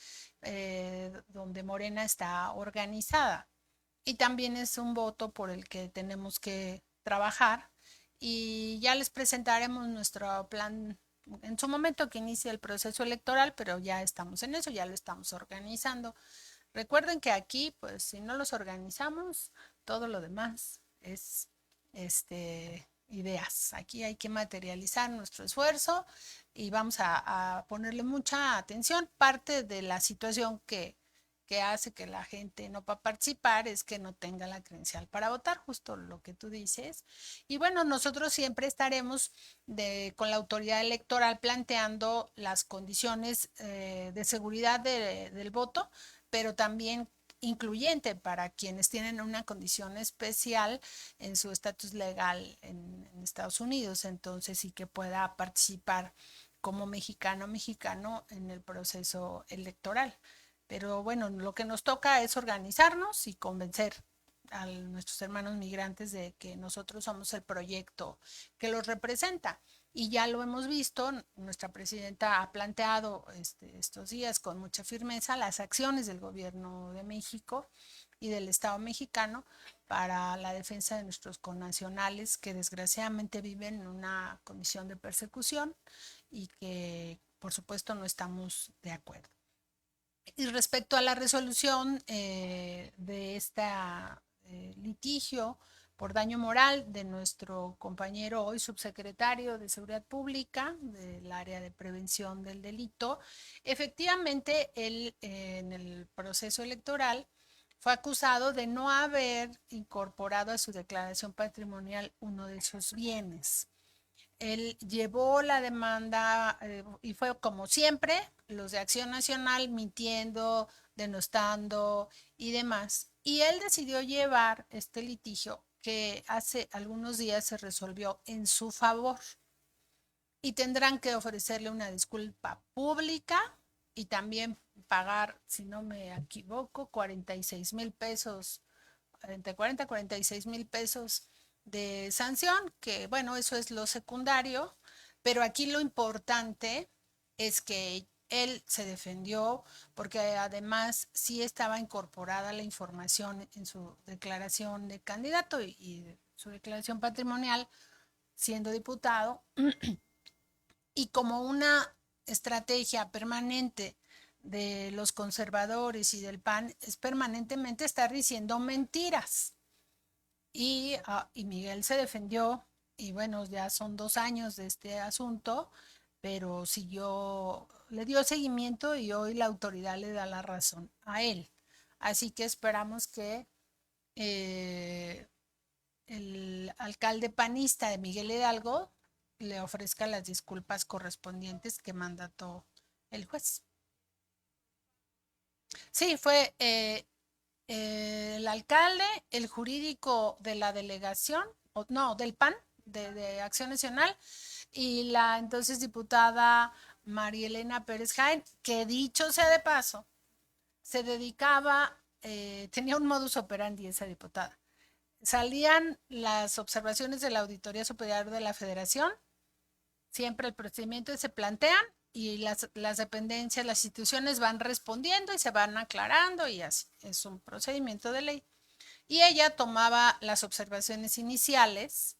donde Morena está organizada. Y también es un voto por el que tenemos que trabajar y ya les presentaremos nuestro plan en su momento que inicie el proceso electoral, pero ya estamos en eso, ya lo estamos organizando. Recuerden que aquí, pues, si no los organizamos, todo lo demás es ideas. Aquí hay que materializar nuestro esfuerzo y vamos a ponerle mucha atención. Parte de la situación que hace que la gente no va a participar es que no tenga la credencial para votar, justo lo que tú dices. Y bueno, nosotros siempre estaremos con la autoridad electoral planteando las condiciones de seguridad del voto, pero también incluyente para quienes tienen una condición especial en su estatus legal en Estados Unidos, entonces sí que pueda participar como mexicano en el proceso electoral. Pero bueno, lo que nos toca es organizarnos y convencer a nuestros hermanos migrantes de que nosotros somos el proyecto que los representa. Y ya lo hemos visto, nuestra presidenta ha planteado estos días con mucha firmeza las acciones del gobierno de México y del Estado mexicano para la defensa de nuestros connacionales que desgraciadamente viven en una condición de persecución y que por supuesto no estamos de acuerdo. Y respecto a la resolución de este litigio por daño moral de nuestro compañero hoy subsecretario de Seguridad Pública del área de prevención del delito, efectivamente él en el proceso electoral fue acusado de no haber incorporado a su declaración patrimonial uno de esos bienes. Él llevó la demanda y fue como siempre, los de Acción Nacional mintiendo, denostando y demás. Y él decidió llevar este litigio que hace algunos días se resolvió en su favor y tendrán que ofrecerle una disculpa pública y también pagar, si no me equivoco, 46,000 pesos, entre 40 y 46,000 pesos de sanción, que bueno, eso es lo secundario, pero aquí lo importante es que él se defendió porque además sí estaba incorporada la información en su declaración de candidato y su declaración patrimonial siendo diputado y como una estrategia permanente de los conservadores y del PAN es permanentemente estar diciendo mentiras. Y Miguel se defendió y bueno, ya son 2 años de este asunto, pero siguió, le dio seguimiento y hoy la autoridad le da la razón a él. Así que esperamos que el alcalde panista de Miguel Hidalgo le ofrezca las disculpas correspondientes que mandató el juez. Sí, fue el alcalde, el jurídico de la delegación, no, del PAN, de Acción Nacional, y la entonces diputada María Elena Pérez Jaén, que dicho sea de paso, se dedicaba, tenía un modus operandi esa diputada. Salían las observaciones de la Auditoría Superior de la Federación, siempre el procedimiento se plantean y las dependencias, las instituciones van respondiendo y se van aclarando y así, es un procedimiento de ley. Y ella tomaba las observaciones iniciales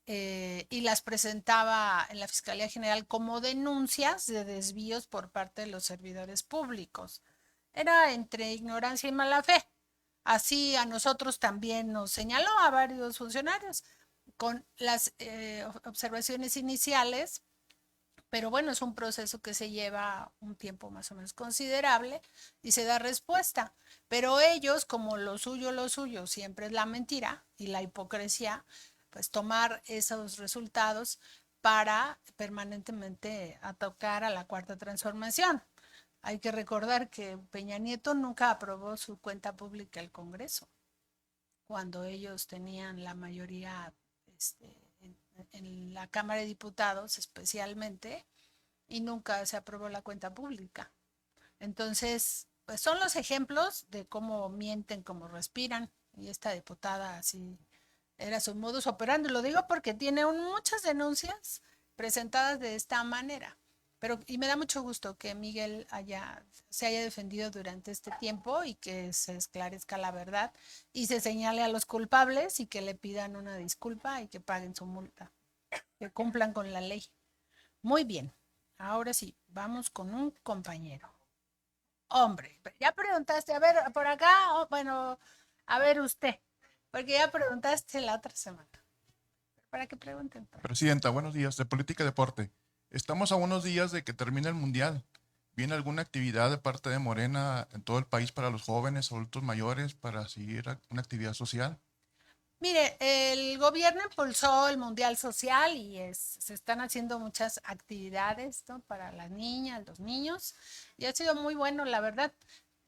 y las presentaba en la Fiscalía General como denuncias de desvíos por parte de los servidores públicos. Era entre ignorancia y mala fe. Así a nosotros también nos señaló a varios funcionarios con las observaciones iniciales, pero bueno, es un proceso que se lleva un tiempo más o menos considerable y se da respuesta. Pero ellos, como lo suyo siempre es la mentira y la hipocresía, pues tomar esos resultados para permanentemente atacar a la Cuarta Transformación. Hay que recordar que Peña Nieto nunca aprobó su cuenta pública al Congreso, cuando ellos tenían la mayoría en la Cámara de Diputados especialmente, y nunca se aprobó la cuenta pública. Entonces, pues son los ejemplos de cómo mienten, cómo respiran, y esta diputada así era su modus operandi. Lo digo porque tiene muchas denuncias presentadas de esta manera. Y me da mucho gusto que Miguel se haya defendido durante este tiempo y que se esclarezca la verdad y se señale a los culpables y que le pidan una disculpa y que paguen su multa, que cumplan con la ley. Muy bien, ahora sí, vamos con un compañero. Hombre, ya preguntaste, a ver, por acá, bueno, a ver usted, porque ya preguntaste la otra semana. Para que pregunten. Presidenta, buenos días, de Política y Deporte. Estamos a unos días de que termine el Mundial. ¿Viene alguna actividad de parte de Morena en todo el país para los jóvenes, adultos mayores, para seguir una actividad social? Mire, el gobierno impulsó el Mundial Social y se están haciendo muchas actividades, ¿no?, para las niñas, los niños, y ha sido muy bueno, la verdad.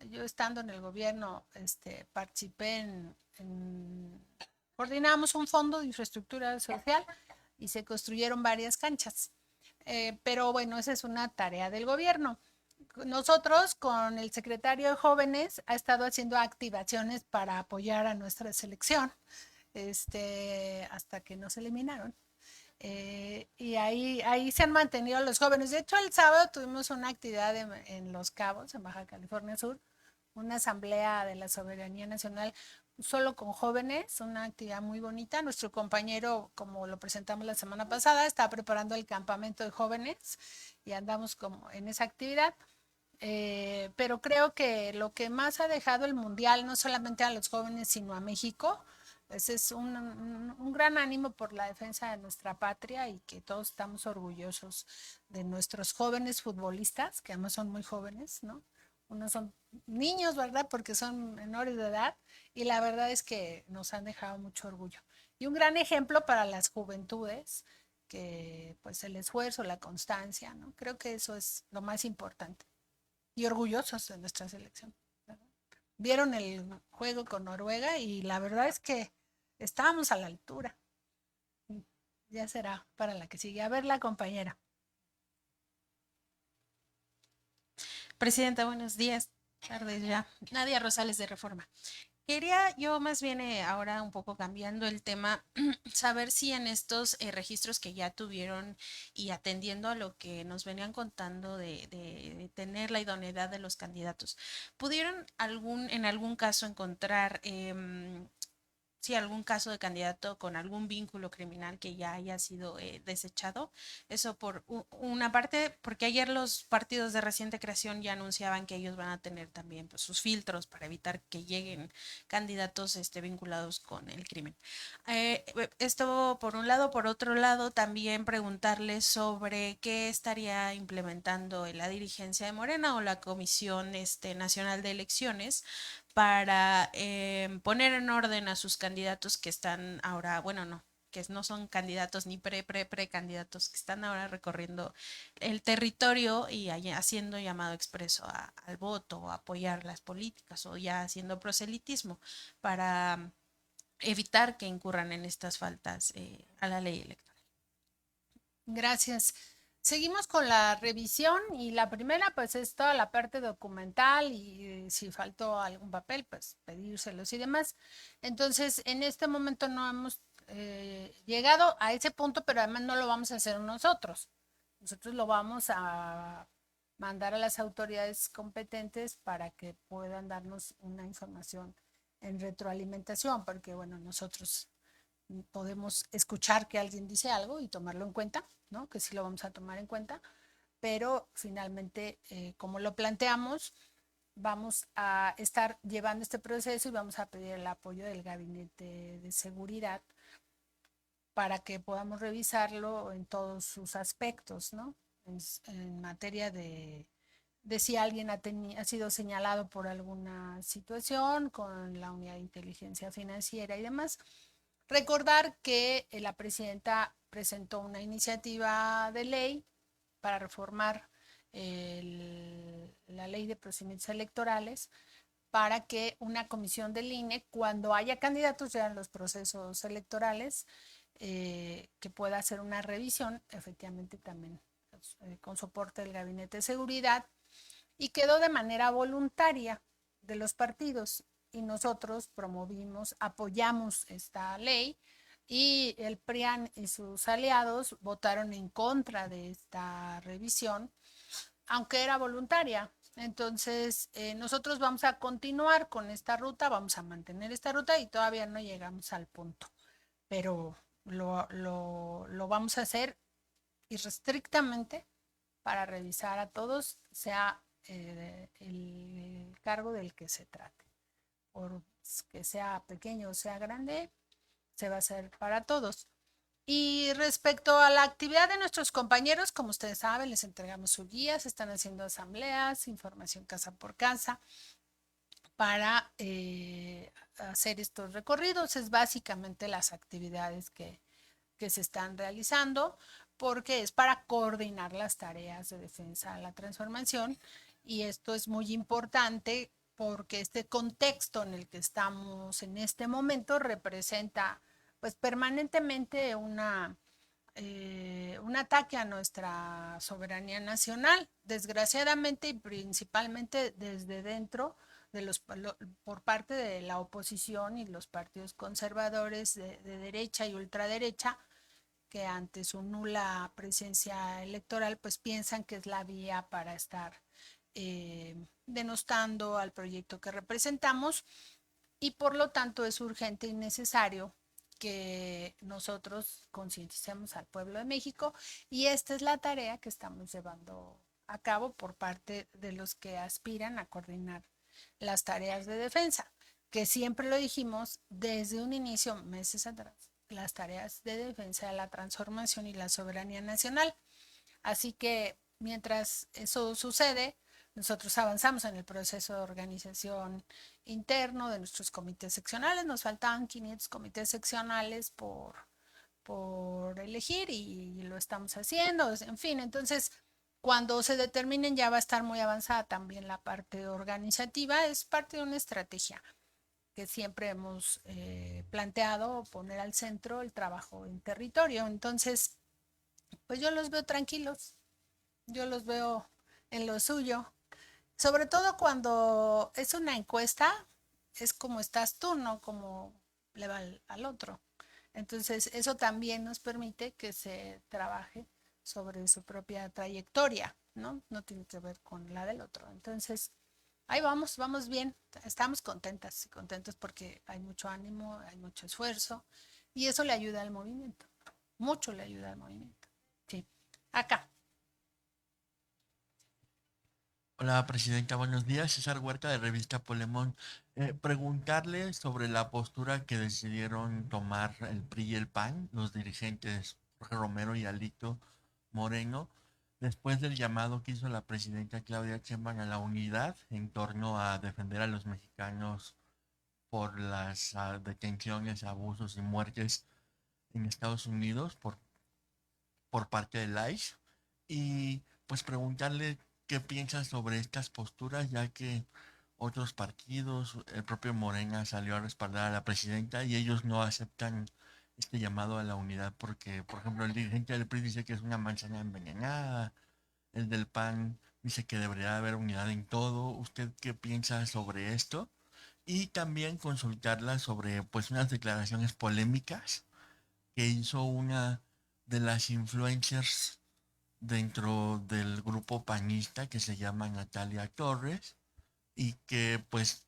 Yo estando en el gobierno, participé coordinamos un fondo de infraestructura social y se construyeron varias canchas. Pero bueno, esa es una tarea del gobierno. Nosotros con el secretario de Jóvenes ha estado haciendo activaciones para apoyar a nuestra selección, hasta que nos eliminaron. Y ahí se han mantenido los jóvenes. De hecho, el sábado tuvimos una actividad en Los Cabos, en Baja California Sur, una asamblea de la soberanía nacional solo con jóvenes, una actividad muy bonita. Nuestro compañero, como lo presentamos la semana pasada, está preparando el campamento de jóvenes y andamos como en esa actividad. Pero creo que lo que más ha dejado el Mundial, no solamente a los jóvenes, sino a México, pues es un gran ánimo por la defensa de nuestra patria y que todos estamos orgullosos de nuestros jóvenes futbolistas, que además son muy jóvenes, ¿no? Unos son niños, ¿verdad?, porque son menores de edad, y la verdad es que nos han dejado mucho orgullo. Y un gran ejemplo para las juventudes, que pues el esfuerzo, la constancia, ¿no? Creo que eso es lo más importante. Y orgullosos de nuestra selección, ¿verdad? Vieron el juego con Noruega y la verdad es que estábamos a la altura. Ya será para la que sigue. A ver, la compañera. Presidenta, buenos días, tardes ya. Nadia Rosales de Reforma. Quería yo más bien ahora un poco cambiando el tema, saber si en estos registros que ya tuvieron y atendiendo a lo que nos venían contando de tener la idoneidad de los candidatos, ¿pudieron en algún caso encontrar si algún caso de candidato con algún vínculo criminal que ya haya sido desechado? Eso por una parte, porque ayer los partidos de reciente creación ya anunciaban que ellos van a tener también pues, sus filtros para evitar que lleguen candidatos vinculados con el crimen. Esto por un lado. Por otro lado, también preguntarles sobre qué estaría implementando la dirigencia de Morena o la Comisión Nacional de Elecciones para poner en orden a sus candidatos que están ahora, bueno, no, que no son candidatos ni precandidatos, que están ahora recorriendo el territorio y haciendo llamado expreso al voto o apoyar las políticas o ya haciendo proselitismo para evitar que incurran en estas faltas a la ley electoral. Gracias. Seguimos con la revisión y la primera pues es toda la parte documental y si faltó algún papel pues pedírselos y demás. Entonces en este momento no hemos llegado a ese punto, pero además no lo vamos a hacer nosotros. Nosotros lo vamos a mandar a las autoridades competentes para que puedan darnos una información en retroalimentación, porque bueno, nosotros podemos escuchar que alguien dice algo y tomarlo en cuenta, ¿no? Que sí lo vamos a tomar en cuenta, pero finalmente, como lo planteamos, vamos a estar llevando este proceso y vamos a pedir el apoyo del Gabinete de Seguridad para que podamos revisarlo en todos sus aspectos, ¿no? En materia de si alguien ha sido señalado por alguna situación con la unidad de inteligencia financiera y demás. Recordar que la presidenta presentó una iniciativa de ley para reformar la ley de procedimientos electorales para que una comisión del INE, cuando haya candidatos ya en los procesos electorales, que pueda hacer una revisión, efectivamente también con soporte del Gabinete de Seguridad, y quedó de manera voluntaria de los partidos. Y nosotros apoyamos esta ley y el PRIAN y sus aliados votaron en contra de esta revisión, aunque era voluntaria. Entonces, nosotros vamos a continuar con esta ruta, vamos a mantener esta ruta y todavía no llegamos al punto, pero lo vamos a hacer irrestrictamente para revisar a todos, sea el cargo del que se trate. Por que sea pequeño o sea grande, se va a hacer para todos. Y respecto a la actividad de nuestros compañeros, como ustedes saben, les entregamos su guía, se están haciendo asambleas, información casa por casa, para hacer estos recorridos. Es básicamente las actividades que se están realizando, porque es para coordinar las tareas de defensa de la transformación, y esto es muy importante porque este contexto en el que estamos en este momento representa pues permanentemente un ataque a nuestra soberanía nacional, desgraciadamente y principalmente desde dentro por parte de la oposición y los partidos conservadores de derecha y ultraderecha, que ante su nula presencia electoral pues piensan que es la vía para estar denostando al proyecto que representamos, y por lo tanto es urgente y necesario que nosotros concienticemos al pueblo de México, y esta es la tarea que estamos llevando a cabo por parte de los que aspiran a coordinar las tareas de defensa, que siempre lo dijimos desde un inicio, meses atrás, las tareas de defensa de la transformación y la soberanía nacional. Así que mientras eso sucede, nosotros avanzamos en el proceso de organización interno de nuestros comités seccionales. Nos faltaban 500 comités seccionales por elegir y lo estamos haciendo. En fin, entonces, cuando se determinen ya va a estar muy avanzada también la parte organizativa. Es parte de una estrategia. que siempre hemos planteado poner al centro el trabajo en territorio. Entonces, pues yo los veo tranquilos, yo los veo en lo suyo, sobre todo cuando es una encuesta, es como estás tú, no como le va al otro. Entonces, eso también nos permite que se trabaje sobre su propia trayectoria, ¿no? No tiene que ver con la del otro. Entonces, ahí vamos, vamos bien, estamos contentas y contentos porque hay mucho ánimo, hay mucho esfuerzo y eso le ayuda al movimiento, mucho le ayuda al movimiento. Sí, acá. Hola, Presidenta, buenos días. César Huerta de Revista Polemón. Preguntarle sobre la postura que decidieron tomar el PRI y el PAN, los dirigentes Jorge Romero y Alito Moreno, después del llamado que hizo la presidenta Claudia Sheinbaum a la unidad en torno a defender a los mexicanos por las detenciones, abusos y muertes en Estados Unidos por parte del ICE. Y pues preguntarle qué piensa sobre estas posturas, ya que otros partidos, el propio Morena salió a respaldar a la presidenta y ellos no aceptan este llamado a la unidad porque, por ejemplo, el dirigente del PRI dice que es una manzana envenenada, el del PAN dice que debería haber unidad en todo. ¿Usted qué piensa sobre esto? Y también consultarla sobre pues unas declaraciones polémicas que hizo una de las influencers dentro del grupo panista que se llama Natalia Torres y que pues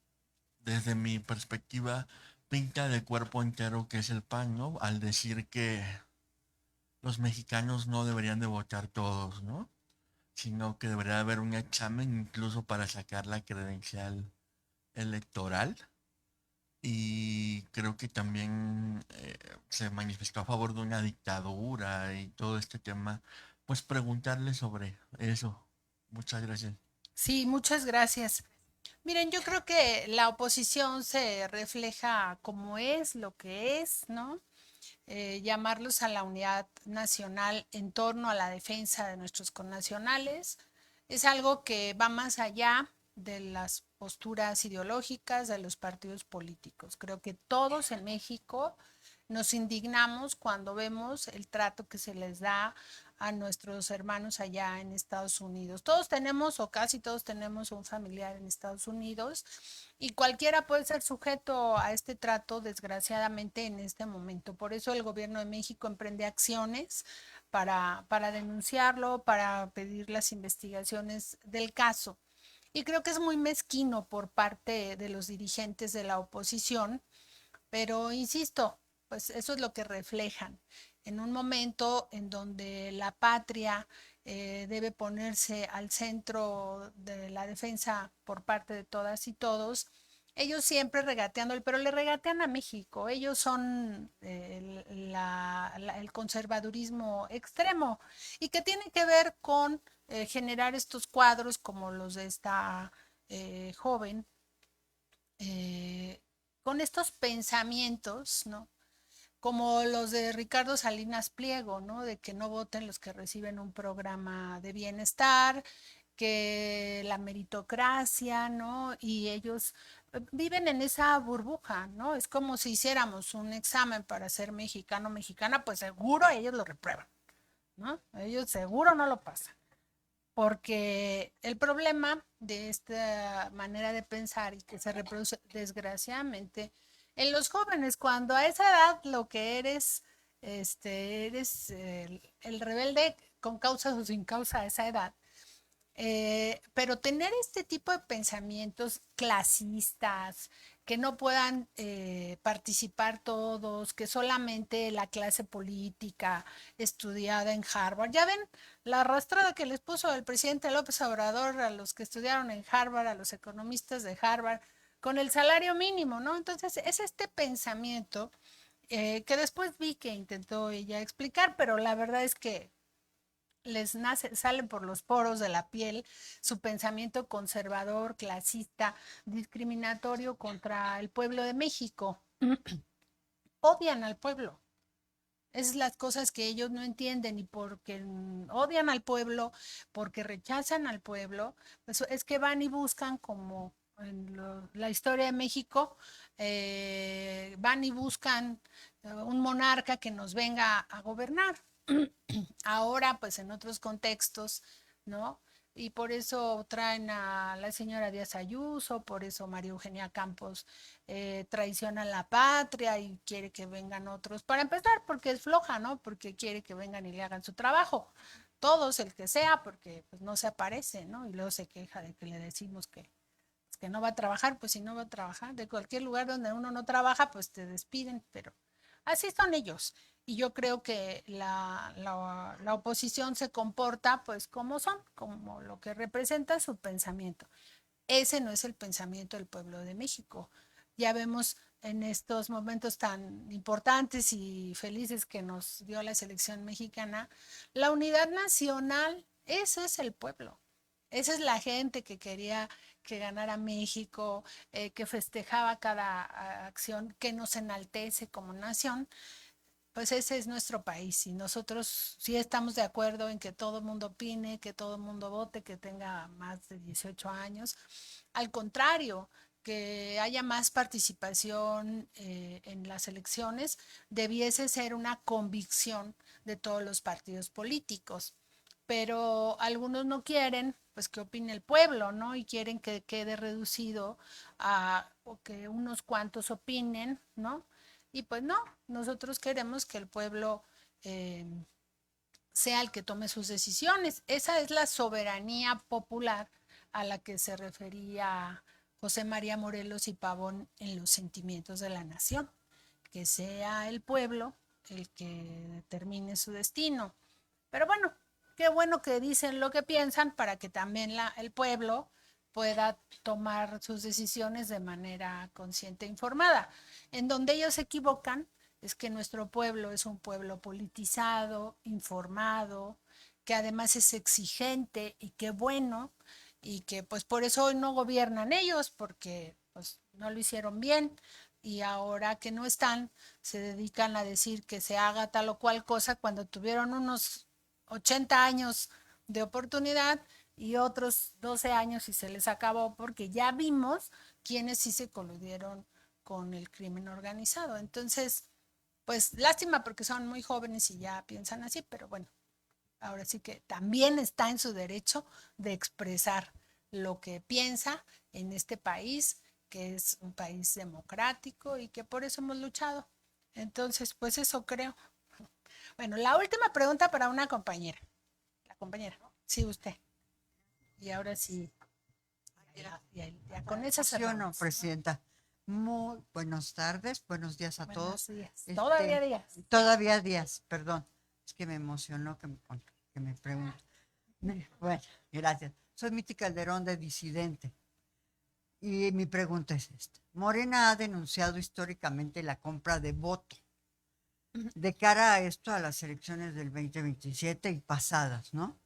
desde mi perspectiva pinta de cuerpo entero que es el PAN, ¿no? Al decir que los mexicanos no deberían de votar todos, ¿no? Sino que debería haber un examen incluso para sacar la credencial electoral. Y creo que también se manifestó a favor de una dictadura y todo este tema. Pues preguntarle sobre eso. Muchas gracias. Sí, muchas gracias. Miren, yo creo que la oposición se refleja como es, lo que es, ¿no? Llamarlos a la unidad nacional en torno a la defensa de nuestros connacionales es algo que va más allá de las posturas ideológicas de los partidos políticos. Creo que todos en México nos indignamos cuando vemos el trato que se les da a nuestros hermanos allá en Estados Unidos. Todos tenemos o casi todos tenemos un familiar en Estados Unidos y cualquiera puede ser sujeto a este trato, desgraciadamente, en este momento. Por eso el gobierno de México emprende acciones para denunciarlo, para pedir las investigaciones del caso. Y creo que es muy mezquino por parte de los dirigentes de la oposición, pero insisto, pues eso es lo que reflejan. En un momento en donde la patria debe ponerse al centro de la defensa por parte de todas y todos, ellos siempre regateando, pero le regatean a México. Ellos son el conservadurismo extremo y que tiene que ver con generar estos cuadros como los de esta joven, con estos pensamientos, ¿no? Como los de Ricardo Salinas Pliego, ¿no? De que no voten los que reciben un programa de bienestar, que la meritocracia, ¿no? Y ellos viven en esa burbuja, ¿no? Es como si hiciéramos un examen para ser mexicano o mexicana, pues seguro ellos lo reprueban, ¿no? Ellos seguro no lo pasan. Porque el problema de esta manera de pensar y que se reproduce desgraciadamente en los jóvenes, cuando a esa edad lo que eres, eres el rebelde con causa o sin causa a esa edad. Pero tener este tipo de pensamientos clasistas, que no puedan participar todos, que solamente la clase política estudiada en Harvard. Ya ven la arrastrada que les puso el presidente López Obrador a los que estudiaron en Harvard, a los economistas de Harvard, con el salario mínimo, ¿no? Entonces es este pensamiento que después vi que intentó ella explicar, pero la verdad es que les nace, salen por los poros de la piel su pensamiento conservador, clasista, discriminatorio contra el pueblo de México. Odian al pueblo. Es las cosas que ellos no entienden y porque odian al pueblo, porque rechazan al pueblo, pues es que van y buscan como la historia de México, van y buscan un monarca que nos venga a gobernar. Ahora, pues en otros contextos, ¿no? Y por eso traen a la señora Díaz Ayuso, por eso María Eugenia Campos traiciona la patria y quiere que vengan otros. Para empezar, porque es floja, ¿no? Porque quiere que vengan y le hagan su trabajo. Todos, el que sea, porque pues, no se aparece, ¿no? Y luego se queja de que le decimos que no va a trabajar, pues si no va a trabajar. De cualquier lugar donde uno no trabaja, pues te despiden, pero así son ellos. Y yo creo que la oposición se comporta pues como son, como lo que representa su pensamiento. Ese no es el pensamiento del pueblo de México. Ya vemos en estos momentos tan importantes y felices que nos dio la selección mexicana, la unidad nacional, eso es el pueblo. Esa es la gente que quería que ganara México, que festejaba cada acción, que nos enaltece como nación. Pues ese es nuestro país y nosotros sí estamos de acuerdo en que todo el mundo opine, que todo el mundo vote, que tenga más de 18 años. Al contrario, que haya más participación en las elecciones, debiese ser una convicción de todos los partidos políticos. Pero algunos no quieren, pues que opine el pueblo, ¿no? Y quieren que quede reducido a o que unos cuantos opinen, ¿no? Y pues no, nosotros queremos que el pueblo sea el que tome sus decisiones. Esa es la soberanía popular a la que se refería José María Morelos y Pavón en Los sentimientos de la nación, que sea el pueblo el que determine su destino. Pero bueno, qué bueno que dicen lo que piensan para que también el pueblo pueda tomar sus decisiones de manera consciente e informada. En donde ellos se equivocan es que nuestro pueblo es un pueblo politizado, informado, que además es exigente y qué bueno, y que pues por eso hoy no gobiernan ellos, porque pues no lo hicieron bien, y ahora que no están, se dedican a decir que se haga tal o cual cosa cuando tuvieron unos 80 años de oportunidad y otros 12 años y se les acabó porque ya vimos quienes sí se coludieron con el crimen organizado. Entonces, pues lástima porque son muy jóvenes y ya piensan así, pero bueno, ahora sí que también está en su derecho de expresar lo que piensa en este país, que es un país democrático y que por eso hemos luchado. Entonces, pues eso creo. Bueno, la última pregunta para una compañera. La compañera, sí, usted. Y ahora sí, ya con esa cerramos. Presidenta. Muy buenas tardes, buenos días a todos. Días. Todavía días. Todavía días, perdón. Es que me emocionó que me pregunte. Bueno, gracias. Soy Miti Calderón de Disidente. Y mi pregunta es esta. Morena ha denunciado históricamente la compra de voto. De cara a esto, a las elecciones del 2027 y pasadas, ¿no?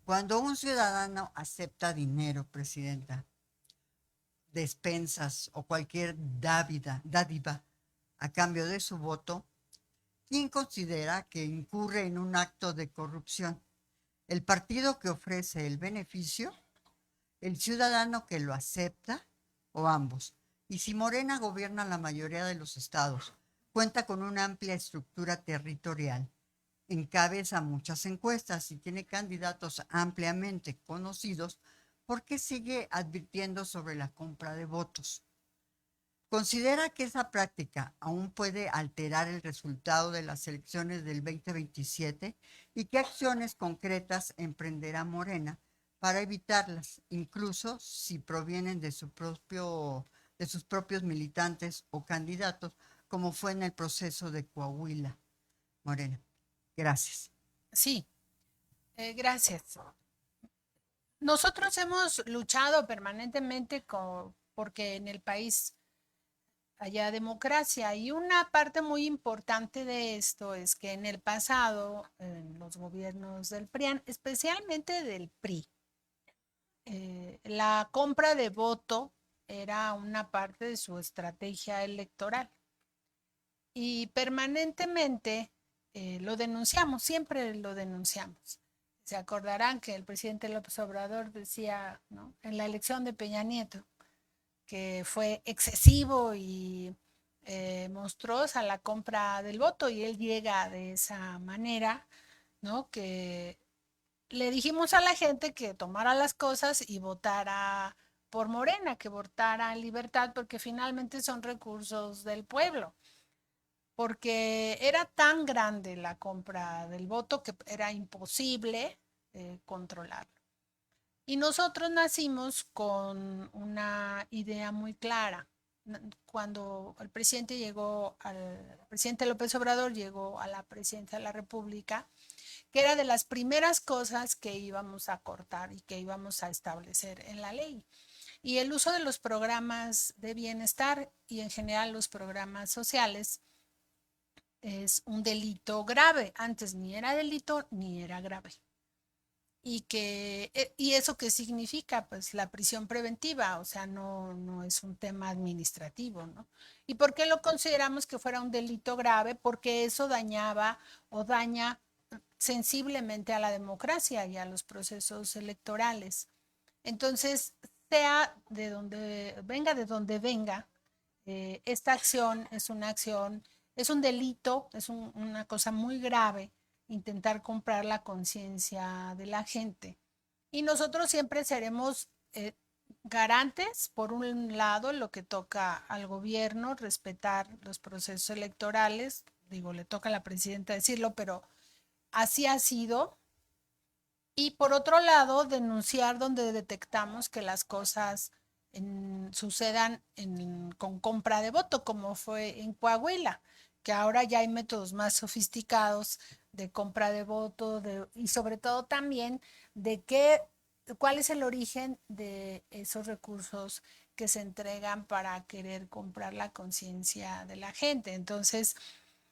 Cuando un ciudadano acepta dinero, presidenta, despensas o cualquier dádiva a cambio de su voto, ¿quién considera que incurre en un acto de corrupción? ¿El partido que ofrece el beneficio? ¿El ciudadano que lo acepta? ¿O ambos? Y si Morena gobierna la mayoría de los estados, cuenta con una amplia estructura territorial, encabeza muchas encuestas y tiene candidatos ampliamente conocidos, ¿por qué sigue advirtiendo sobre la compra de votos? ¿Considera que esa práctica aún puede alterar el resultado de las elecciones del 2027? ¿Y qué acciones concretas emprenderá Morena para evitarlas, incluso si provienen de sus propios militantes o candidatos, como fue en el proceso de Coahuila? Morena, gracias. Sí, gracias. Nosotros hemos luchado permanentemente porque en el país haya democracia y una parte muy importante de esto es que en el pasado, en los gobiernos del PRIAN, especialmente del PRI, la compra de voto era una parte de su estrategia electoral y permanentemente lo denunciamos, siempre lo denunciamos. Se acordarán que el presidente López Obrador decía, ¿no?, en la elección de Peña Nieto, que fue excesivo y monstruosa la compra del voto, y él llega de esa manera, ¿no? Que le dijimos a la gente que tomara las cosas y votara por Morena, que votara en libertad, porque finalmente son recursos del pueblo, porque era tan grande la compra del voto que era imposible controlarlo. Y nosotros nacimos con una idea muy clara. Cuando el presidente López Obrador llegó a la presidencia de la República, que era de las primeras cosas que íbamos a cortar y que íbamos a establecer en la ley. Y el uso de los programas de bienestar y en general los programas sociales es un delito grave. Antes ni era delito ni era grave. ¿Y eso qué significa? Pues la prisión preventiva, o sea, no es un tema administrativo, ¿no? ¿Y por qué lo consideramos que fuera un delito grave? Porque eso dañaba o daña sensiblemente a la democracia y a los procesos electorales. Entonces, sea de donde venga, esta acción es una acción, es un delito, es una cosa muy grave intentar comprar la conciencia de la gente. Y nosotros siempre seremos garantes, por un lado, en lo que toca al gobierno, respetar los procesos electorales. Digo, le toca a la presidenta decirlo, pero así ha sido. Y por otro lado, denunciar donde detectamos que las cosas sucedan con compra de voto, como fue en Coahuila, que ahora ya hay métodos más sofisticados de compra de voto y sobre todo también de cuál es el origen de esos recursos que se entregan para querer comprar la conciencia de la gente. Entonces,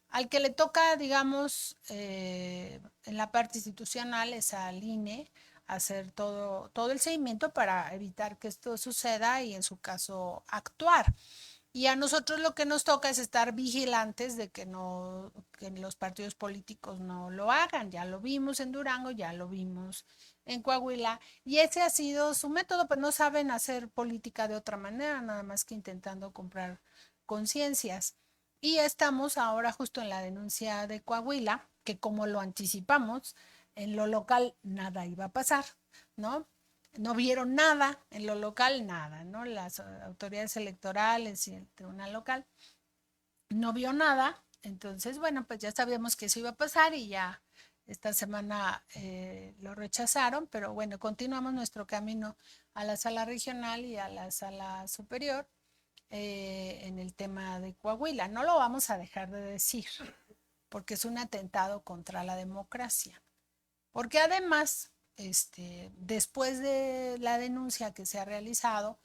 al que le toca, digamos, en la parte institucional es al INE hacer todo el seguimiento para evitar que esto suceda y en su caso actuar. Y a nosotros lo que nos toca es estar vigilantes de que los partidos políticos no lo hagan. Ya lo vimos en Durango, ya lo vimos en Coahuila, y ese ha sido su método, pero no saben hacer política de otra manera, nada más que intentando comprar conciencias. Y estamos ahora justo en la denuncia de Coahuila, que como lo anticipamos, en lo local nada iba a pasar, ¿no? No vieron nada, en lo local nada, ¿no? Las autoridades electorales y el tribunal local no vio nada. Entonces, bueno, pues ya sabíamos que eso iba a pasar y ya esta semana lo rechazaron, pero bueno, continuamos nuestro camino a la sala regional y a la sala superior en el tema de Coahuila. No lo vamos a dejar de decir, porque es un atentado contra la democracia. Porque además, después de la denuncia que se ha realizado,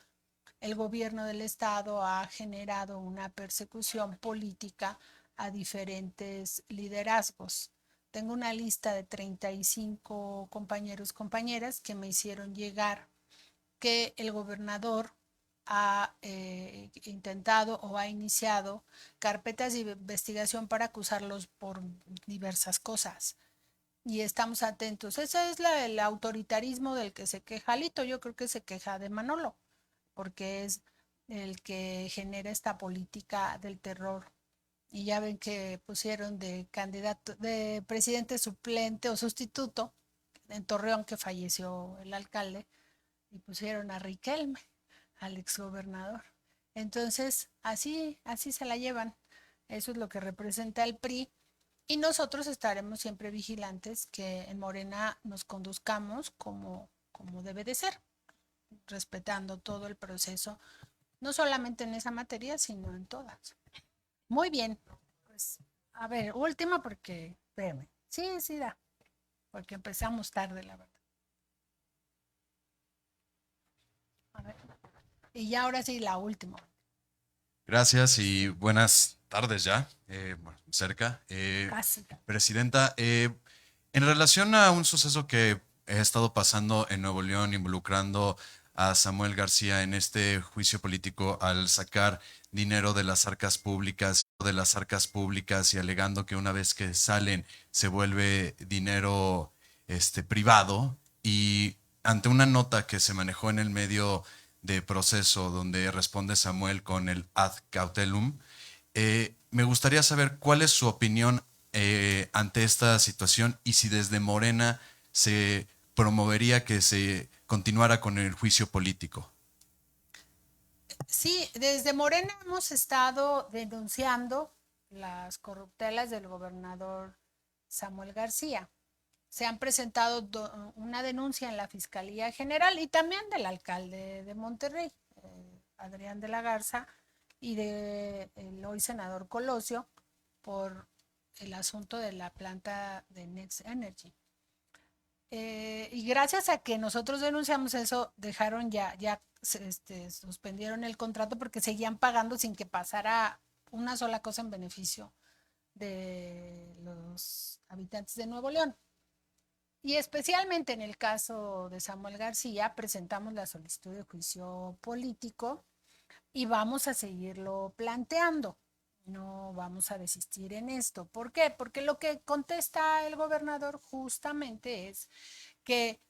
el gobierno del estado ha generado una persecución política a diferentes liderazgos. Tengo una lista de 35 compañeros, compañeras que me hicieron llegar que el gobernador ha intentado o ha iniciado carpetas de investigación para acusarlos por diversas cosas. Y estamos atentos. Ese es el autoritarismo del que se queja Alito. Yo creo que se queja de Manolo, porque es el que genera esta política del terror. Y ya ven que pusieron de candidato, de presidente suplente o sustituto en Torreón, que falleció el alcalde, y pusieron a Riquelme, al exgobernador. Entonces, así se la llevan. Eso es lo que representa el PRI. Y nosotros estaremos siempre vigilantes que en Morena nos conduzcamos como debe de ser, respetando todo el proceso, no solamente en esa materia, sino en todas. Muy bien, pues a ver, última porque, espérame, sí da, porque empezamos tarde, la verdad. A ver, y ya ahora sí, la última. Gracias y buenas tardes ya, cerca. Casi. Presidenta, en relación a un suceso que ha estado pasando en Nuevo León involucrando a Samuel García en este juicio político al sacar dinero de las arcas públicas y alegando que una vez que salen se vuelve dinero privado, y ante una nota que se manejó en el medio de proceso donde responde Samuel con el ad cautelum. Me gustaría saber cuál es su opinión ante esta situación y si desde Morena se promovería que se continuara con el juicio político. Sí, desde Morena hemos estado denunciando las corruptelas del gobernador Samuel García. Se han presentado una denuncia en la Fiscalía General y también del alcalde de Monterrey, Adrián de la Garza, y del hoy senador Colosio, por el asunto de la planta de Next Energy. Y gracias a que nosotros denunciamos eso, dejaron suspendieron el contrato porque seguían pagando sin que pasara una sola cosa en beneficio de los habitantes de Nuevo León. Y especialmente en el caso de Samuel García, presentamos la solicitud de juicio político y vamos a seguirlo planteando. No vamos a desistir en esto. ¿Por qué? Porque lo que contesta el gobernador justamente es que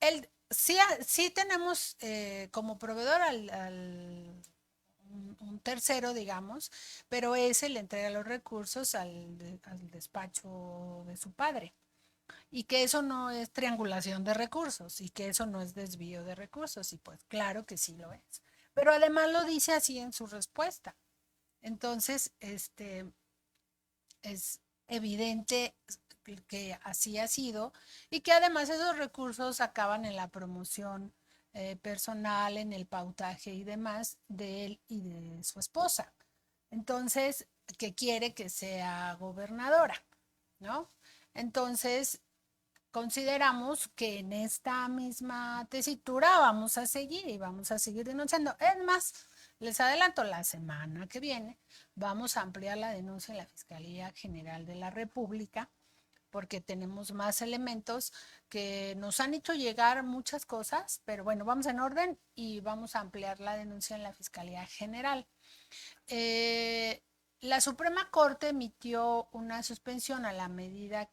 él sí tenemos como proveedor un tercero, digamos, pero ese le entrega los recursos al despacho de su padre. Y que eso no es triangulación de recursos y que eso no es desvío de recursos. Y pues claro que sí lo es. Pero además lo dice así en su respuesta. Entonces, es evidente que así ha sido y que además esos recursos acaban en la promoción personal, en el pautaje y demás de él y de su esposa. Entonces, que quiere que sea gobernadora, ¿no? Entonces, consideramos que en esta misma tesitura vamos a seguir y vamos a seguir denunciando. Es más, les adelanto, la semana que viene vamos a ampliar la denuncia en la Fiscalía General de la República porque tenemos más elementos que nos han hecho llegar muchas cosas, pero bueno, vamos en orden y vamos a ampliar la denuncia en la Fiscalía General. La Suprema Corte emitió una suspensión a la medida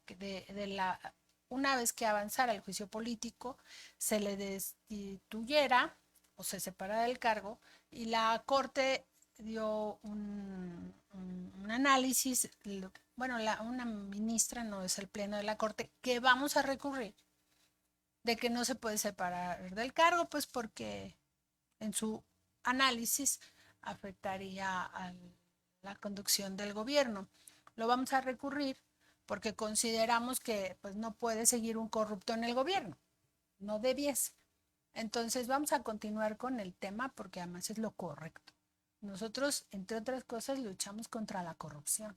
una vez que avanzara el juicio político, se le destituyera o se separara del cargo y la Corte dio un análisis, bueno, una ministra, no es el pleno de la Corte, que vamos a recurrir de que no se puede separar del cargo, pues porque en su análisis afectaría a la conducción del gobierno. Lo vamos a recurrir porque consideramos que pues, no puede seguir un corrupto en el gobierno, no debiese. Entonces vamos a continuar con el tema porque además es lo correcto. Nosotros, entre otras cosas, luchamos contra la corrupción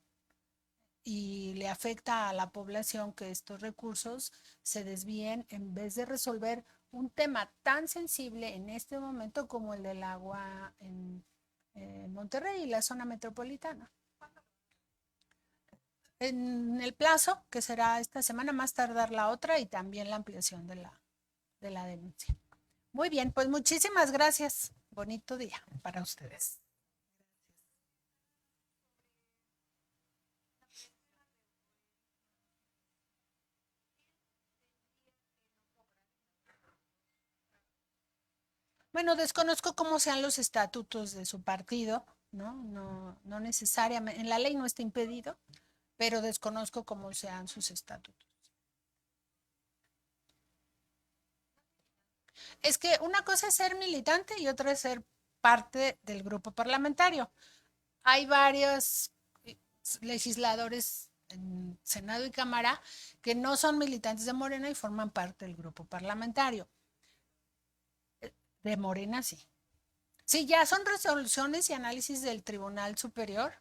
y le afecta a la población que estos recursos se desvíen en vez de resolver un tema tan sensible en este momento como el del agua en Monterrey y la zona metropolitana. En el plazo, que será esta semana, más tardar la otra y también la ampliación de la denuncia. Muy bien, pues muchísimas gracias. Bonito día para ustedes. Bueno, desconozco cómo sean los estatutos de su partido, ¿no? No necesariamente, en la ley no está impedido, pero desconozco cómo sean sus estatutos. Es que una cosa es ser militante y otra es ser parte del grupo parlamentario. Hay varios legisladores en Senado y Cámara que no son militantes de Morena y forman parte del grupo parlamentario. De Morena, sí. Sí, ya son resoluciones y análisis del Tribunal Superior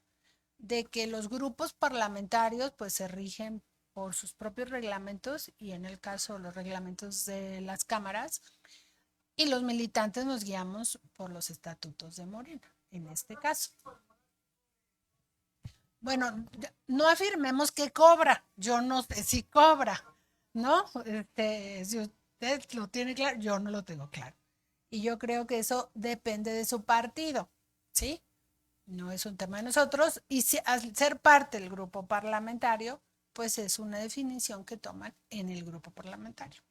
de que los grupos parlamentarios pues se rigen por sus propios reglamentos y en el caso los reglamentos de las cámaras y los militantes nos guiamos por los estatutos de Morena, en este caso. Bueno, no afirmemos que cobra, yo no sé si cobra, ¿no? Si usted lo tiene claro, yo no lo tengo claro. Y yo creo que eso depende de su partido, ¿sí? No es un tema de nosotros. Y al ser parte del grupo parlamentario, pues es una definición que toman en el grupo parlamentario.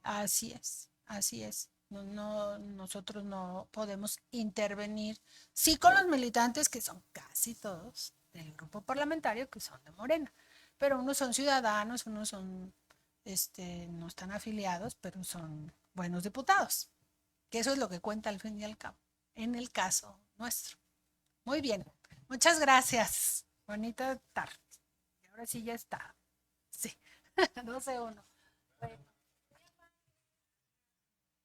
Así es, así es. Nosotros no podemos intervenir, sí con los militantes que son casi todos del grupo parlamentario que son de Morena, pero unos son ciudadanos, unos son, no están afiliados, pero son buenos diputados, que eso es lo que cuenta al fin y al cabo, en el caso nuestro. Muy bien, muchas gracias, bonita tarde. Y ahora sí ya está, sí, 12-1.